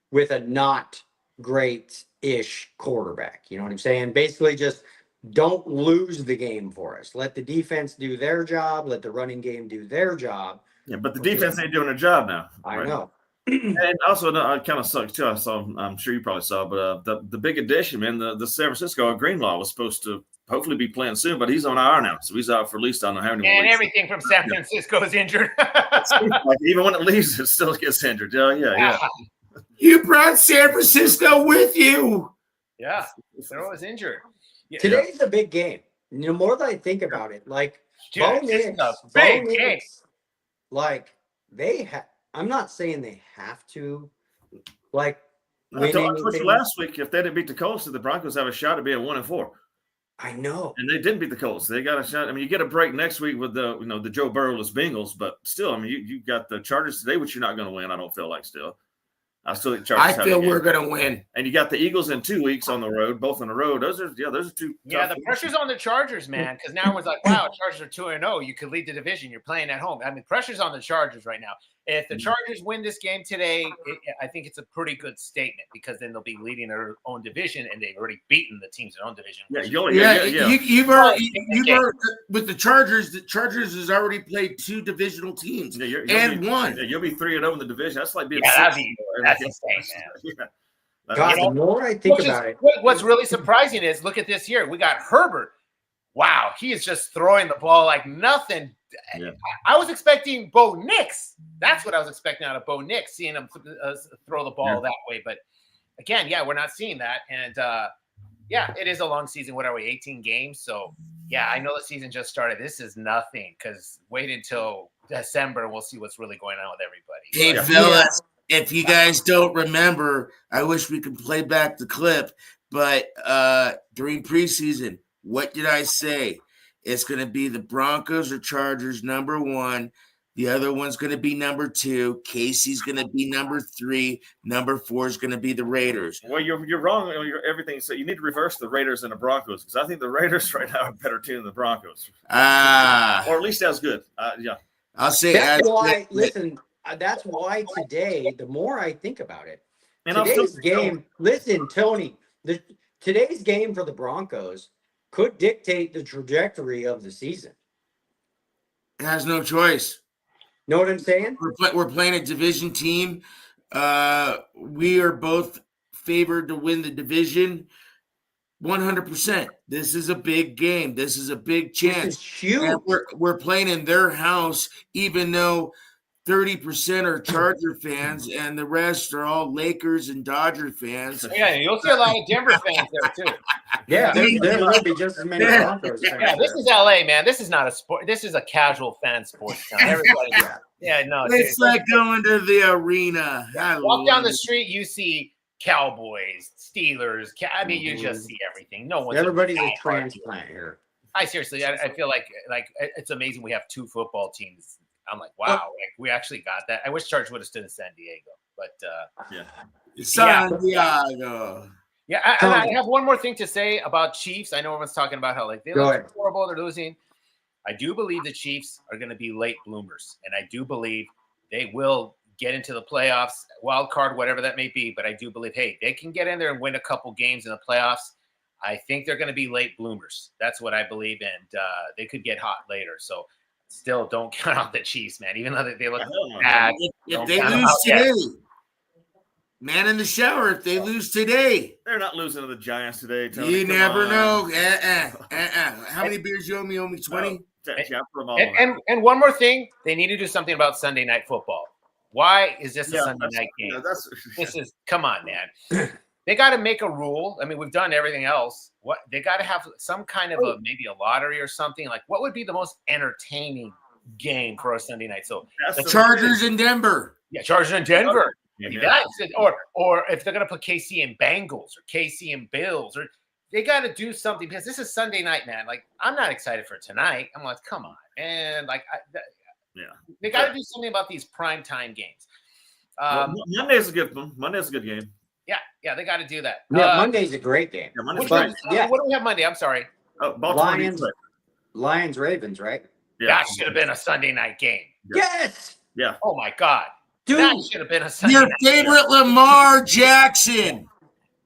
with a not great-ish quarterback. You know what I'm saying? Basically just don't lose the game for us. Let the defense do their job. Let the running game do their job. Yeah, but the defense ain't doing their job now. I know. And also, it kind of sucks too. I'm sure you probably saw, but the big addition, man, the San Francisco Greenlaw was supposed to hopefully be playing soon, but he's on IR now, so he's out for at least I don't know how many. And everything from San Francisco is injured. Like, even when it leaves, it still gets injured. Yeah. You brought San Francisco with you. Yeah, they're always injured. Yeah. Today's the big game. The more that I think about it, like, Dude, this is a big game. Like, I'm not saying they have to, like, I told you last week, if they didn't beat the Colts, the Broncos have a shot at being 1-4. I know. And they didn't beat the Colts. They got a shot. I mean, you get a break next week with the Joe Burrow-less Bengals, but still, I mean, you got the Chargers today, which you're not going to win, I don't feel like still. I still think Chargers. I feel we're going to win. And you got the Eagles in 2 weeks on the road, both on the road. Those are two. Yeah, the pressure's on the Chargers, man, because now everyone's like, wow, Chargers are 2-0. You could lead the division. You're playing at home. I mean, pressure's on the Chargers right now. If the Chargers win this game today, I think it's a pretty good statement because then they'll be leading their own division and they've already beaten the teams in their own division. You've already with the Chargers. The Chargers has already played 2 divisional teams and won. Yeah, you'll be 3-0 in the division. That's like being that's insane, man. God, the more I think about it. What's really surprising is look at this year. We got Herbert. Wow, he is just throwing the ball like nothing. Yeah. I was expecting Bo Nix. That's what I was expecting out of Bo Nix, seeing him throw the ball that way. But again, we're not seeing that. And it is a long season. What are we, 18 games? So I know the season just started. This is nothing because wait until December and we'll see what's really going on with everybody. Hey, fellas, if you guys don't remember, I wish we could play back the clip. But during preseason, what did I say? It's going to be the Broncos or Chargers, number 1. The other one's going to be number 2. Casey's going to be number 3. Number 4 is going to be the Raiders. Well, you're wrong. Everything. So you need to reverse the Raiders and the Broncos because I think the Raiders right now are a better team than the Broncos. Or at least as good. I'll say that's why. Listen, that's why today, the more I think about it, and today's game. Listen, Tony, today's game for the Broncos could dictate the trajectory of the season. It has no choice. Know what I'm saying? We're playing a division team. We are both favored to win the division 100%. This is a big game. This is a big chance. This is huge. And we're playing in their house, even though 30% are Charger fans and the rest are all Lakers and Dodger fans. Yeah, you'll see a lot of Denver fans there too. Yeah, there will be just as many Broncos fans. Yeah, this is LA, man. This is not a sport. This is a casual fan sports town. Everybody, no. It's like going to the arena. Walk down the street, you see Cowboys, Steelers. I mean, you just see everything. No one's Everybody's a diehard transplant here. here. I seriously, I feel like it's amazing we have 2 football teams. I'm like, wow, like we actually got that. I wish Chargers would have stood in San Diego, but San Diego. yeah. And I have one more thing to say about Chiefs. I know everyone's talking about how like they look horrible, they're losing. I do believe the Chiefs are going to be late bloomers, and I do believe they will get into the playoffs, wild card, whatever that may be. But I do believe, hey, they can get in there and win a couple games in the playoffs. I think they're going to be late bloomers. That's what I believe, and they could get hot later. So still don't count out the Chiefs, man, even though they look bad. If they lose today, man in the shower, if they lose today. They're not losing to the Giants today, Tony. You never know. How many beers you owe me? 20? And one more thing, they need to do something about Sunday Night Football. Why is this a Sunday night game? This is, come on, man. They got to make a rule. I mean, we've done everything else. What they got to have some kind of maybe a lottery or something. Like, what would be the most entertaining game for a Sunday night? So the Chargers in Denver. Yeah, Chargers in Denver. Yeah. Or if they're gonna put KC and Bengals or KC and Bills, or they got to do something because this is Sunday night, man. Like, I'm not excited for tonight. I'm like, come on, man. Like, they got to do something about these primetime games. Monday's a good one. Monday's a good game. Yeah, they got to do that. Yeah, Monday's a great game. Yeah, Monday's what great. do we have Monday? I'm sorry. Lions, Ravens, right? Yeah. That should have been a Sunday night game. Yes. Yeah. Oh my God. Dude, that should have been a Sunday Your night favorite game. Lamar Jackson.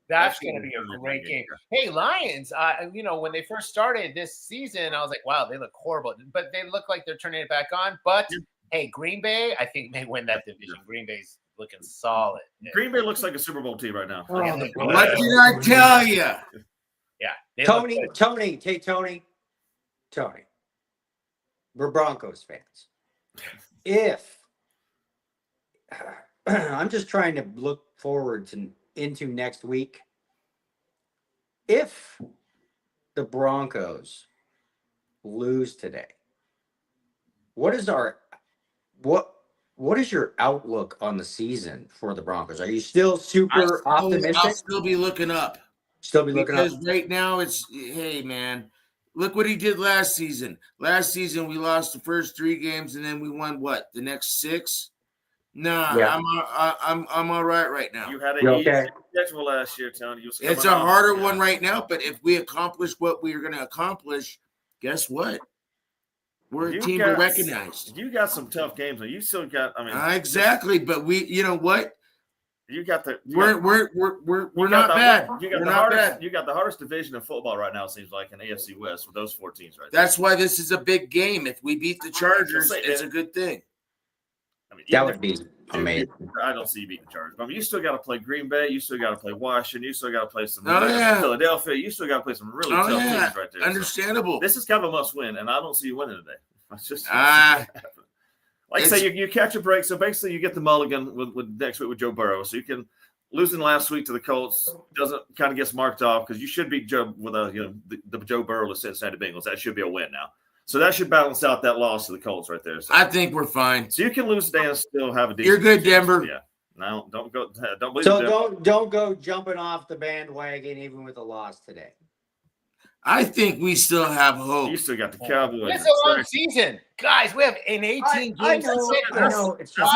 That's going to be a great game. Hey, Lions, when they first started this season, I was like, wow, they look horrible. But they look like they're turning it back on. But, hey, Green Bay, I think may win that division. Green Bay's looking solid. Green Bay looks like a Super Bowl team right now. What did I tell you? Yeah. Tony. We're Broncos fans. If I'm just trying to look forward into next week. If the Broncos lose today, what is your outlook on the season for the Broncos? Are you still super optimistic? I'll still be looking up. Because right now hey man, look what he did last season. Last season we lost the first 3 games and then we won the next 6? Nah, yeah. I'm all right now. You had a easy schedule last year, Tony. It's a harder one right now, but if we accomplish what we are going to accomplish, guess what? We're a team to recognize. You got some tough games, and you still got. Exactly. But you know what? You got the. We're not bad. We're not bad. You got the hardest division of football right now. It seems like in AFC West with those 4 teams right. That's why this is a big game. If we beat the Chargers, it's a good thing. That would be amazing. I don't see you beating the Chargers. You still got to play Green Bay. You still got to play Washington. You still got to play some Philadelphia. You still got to play some really tough teams right there. Understandable. So this is kind of a must-win, and I don't see you winning today. It's just like say you catch a break. So basically, you get the mulligan with next week with Joe Burrow. So you can losing last week to the Colts doesn't kind of gets marked off because you should beat Joe with the Joe Burrow to Cincinnati Bengals. That should be a win now. So that should balance out that loss to the Colts right there. So I think we're fine. So you can lose today and still have a decent. You're good, Denver. Yeah. No, don't go. Don't believe. So don't go jumping off the bandwagon even with a loss today. I think we still have hope. You still got the Cowboys. It's a long season, guys. We have an 18 games. I know. It's just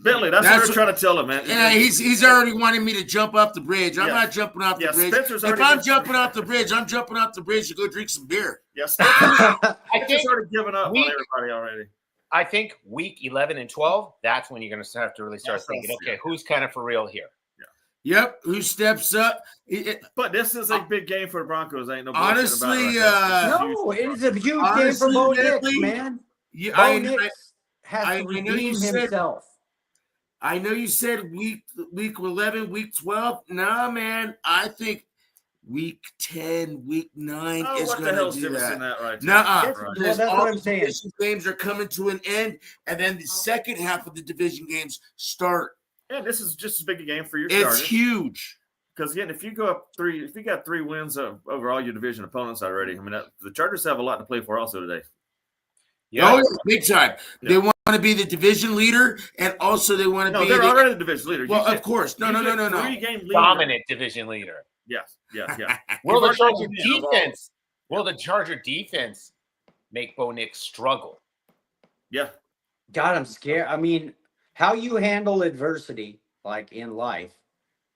Billy, that's what we're trying to tell him, man. Yeah, he's already wanting me to jump off the bridge. I'm not jumping off the bridge. If I'm jumping off the bridge, I'm jumping off the bridge to go drink some beer. Yes, Spencer's already given up on everybody already. I think week 11 and 12, that's when you're going to have to really start thinking, okay, who's kind of for real here? Yep, who steps up? But this is a big game for the Broncos. Ain't no honestly. No, it is a huge game for Bo Nix, man. Bo Nix has to redeem himself. I know you said week 11, week 12. Nah, man, I think week 10, week 9 is going to do that. Nuh-uh. That's what I'm saying. Division games are coming to an end, and then the second half of the division games start. Yeah, this is just as big a game for your It's starters. huge. Because again, if you got 3 wins over all your division opponents already, the Chargers have a lot to play for also today. Yeah, big time. Yeah. They want want to be the division leader, and also they want to No, be. they're already the division leader. Well, of course. No. Three-game lead. Dominant division leader. Yes. Will the You've Charger already beaten them all. defense? Will the Charger defense make Bo Nix struggle? Yeah. God, I'm scared. I mean, how you handle adversity, like in life,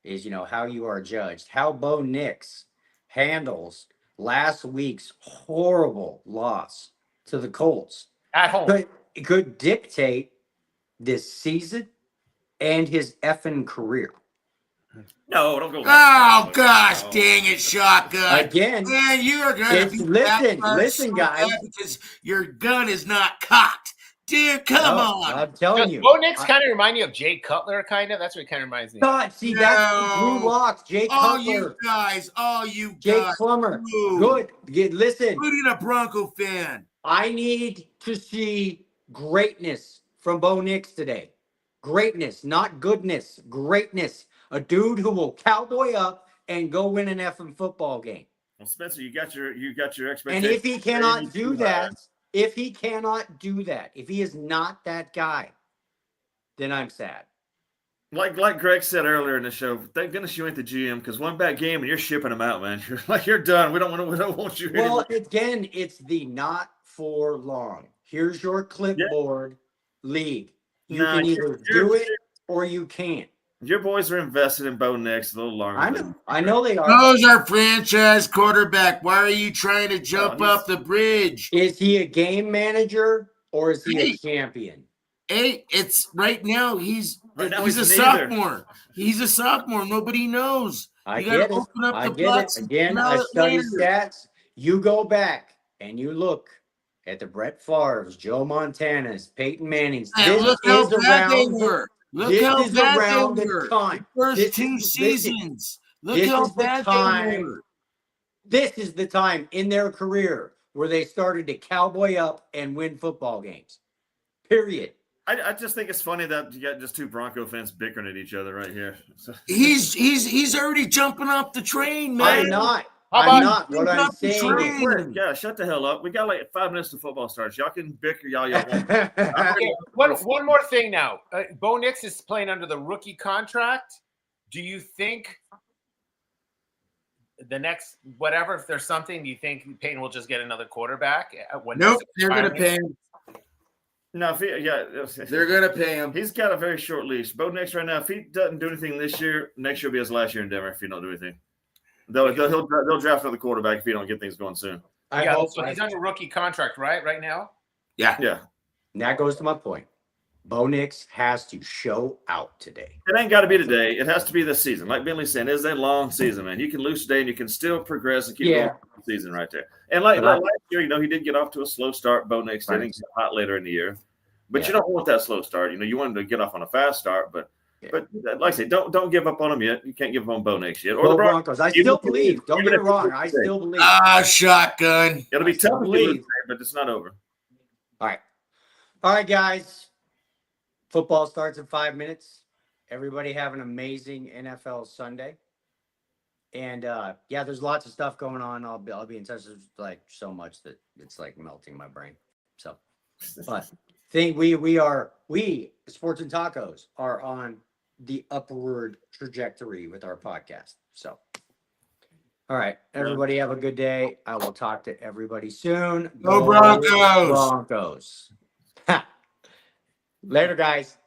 is how you are judged. How Bo Nix handles last week's horrible loss to the Colts At home. could dictate this season and his effing career. No, don't go. Oh gosh, No. dang it, shotgun! Again, Man, you are gonna it's- be listen, guys. because your gun is not cocked, dude. Come No, on. I'm telling Does you. Bo Nix kind of remind you of Jay Cutler? Kind of. That's what he kind of reminds me of. God, see, that's No. Drew Locks, Jake All Cutler, you guys, Jake Plummer. Boo. Good. Listen, Including a Bronco fan. I need to see greatness from Bo Nix today. Greatness, not goodness. Greatness. A dude who will cowboy up and go win an effing football game. Well, Spencer, you got your expectations. And if he cannot do that, if he is not that guy, then I'm sad. Like Greg said earlier in the show, thank goodness you ain't the GM, because one bad game and you're shipping them out, man. You're done. We don't want you. Well, anymore. again, it's the not for long. Here's your clipboard league. You Nah, can either do it or you can't. Your boys are invested in Bo Nix a little longer. I know they are. Those are franchise quarterback. Why are you trying to jump he's- up the bridge? Is he a game manager or is he a champion? Hey, it's right now. He's Right now he's a he's neither. sophomore. He's a sophomore. Nobody knows. I You get gotta it. open up I the get box it. and Again, smell I it study later. stats. You go back and you look at the Brett Favre's, Joe Montana's, Peyton Manning's. And This look how is bad they around. were. Look This how is bad around they the were. time. First This two is- listen, seasons. Look this how is the bad they time. were. This is the time in their career where they started to cowboy up and win football games. Period. I just think it's funny that you got just two Bronco fans bickering at each other right here. So, He's already jumping off the train, man. I'm not. How I'm about- not. What I'm Up the saying train. yeah, shut the hell up. We got like 5 minutes to football starts. Y'all can bicker y'all want. is. Okay, one more thing now. Bo Nix is playing under the rookie contract. Do you think the next whatever, if there's something, do you think Payton will just get another quarterback? Nope, they're gonna pay him. No, if They're gonna pay him. he's got a very short leash. Bo Nix right now, if he doesn't do anything this year, next year will be his last year in Denver if he don't do anything. They'll draft another quarterback if he don't get things going soon. I Yeah, hope so he's under rookie contract, right now. Yeah. Yeah. And that goes to my point. Bo Nix has to show out today. It ain't got to be today. It has to be this season. Like Bentley said, it's a long season, man. You can lose today and you can still progress and keep going the season right there. And like last year, he did get off to a slow start. Bo Nix did get hot later in the year. But you don't want that slow start. You want him to get off on a fast start. But like I say, don't give up on him yet. You can't give up on Bo Nix yet. Or Go the Broncos. Broncos. I still believe. Don't get me wrong. I still believe. Ah, shotgun. It'll be I still tough, believe. but it's not over. All right, guys. Football starts in 5 minutes. Everybody have an amazing NFL Sunday. And there's lots of stuff going on. I'll be in touch. There's like so much that it's like melting my brain. So, but think we Sports and Tacos are on the upward trajectory with our podcast. So, all right, everybody have a good day. I will talk to everybody soon. Go Broncos! Broncos. Later, guys.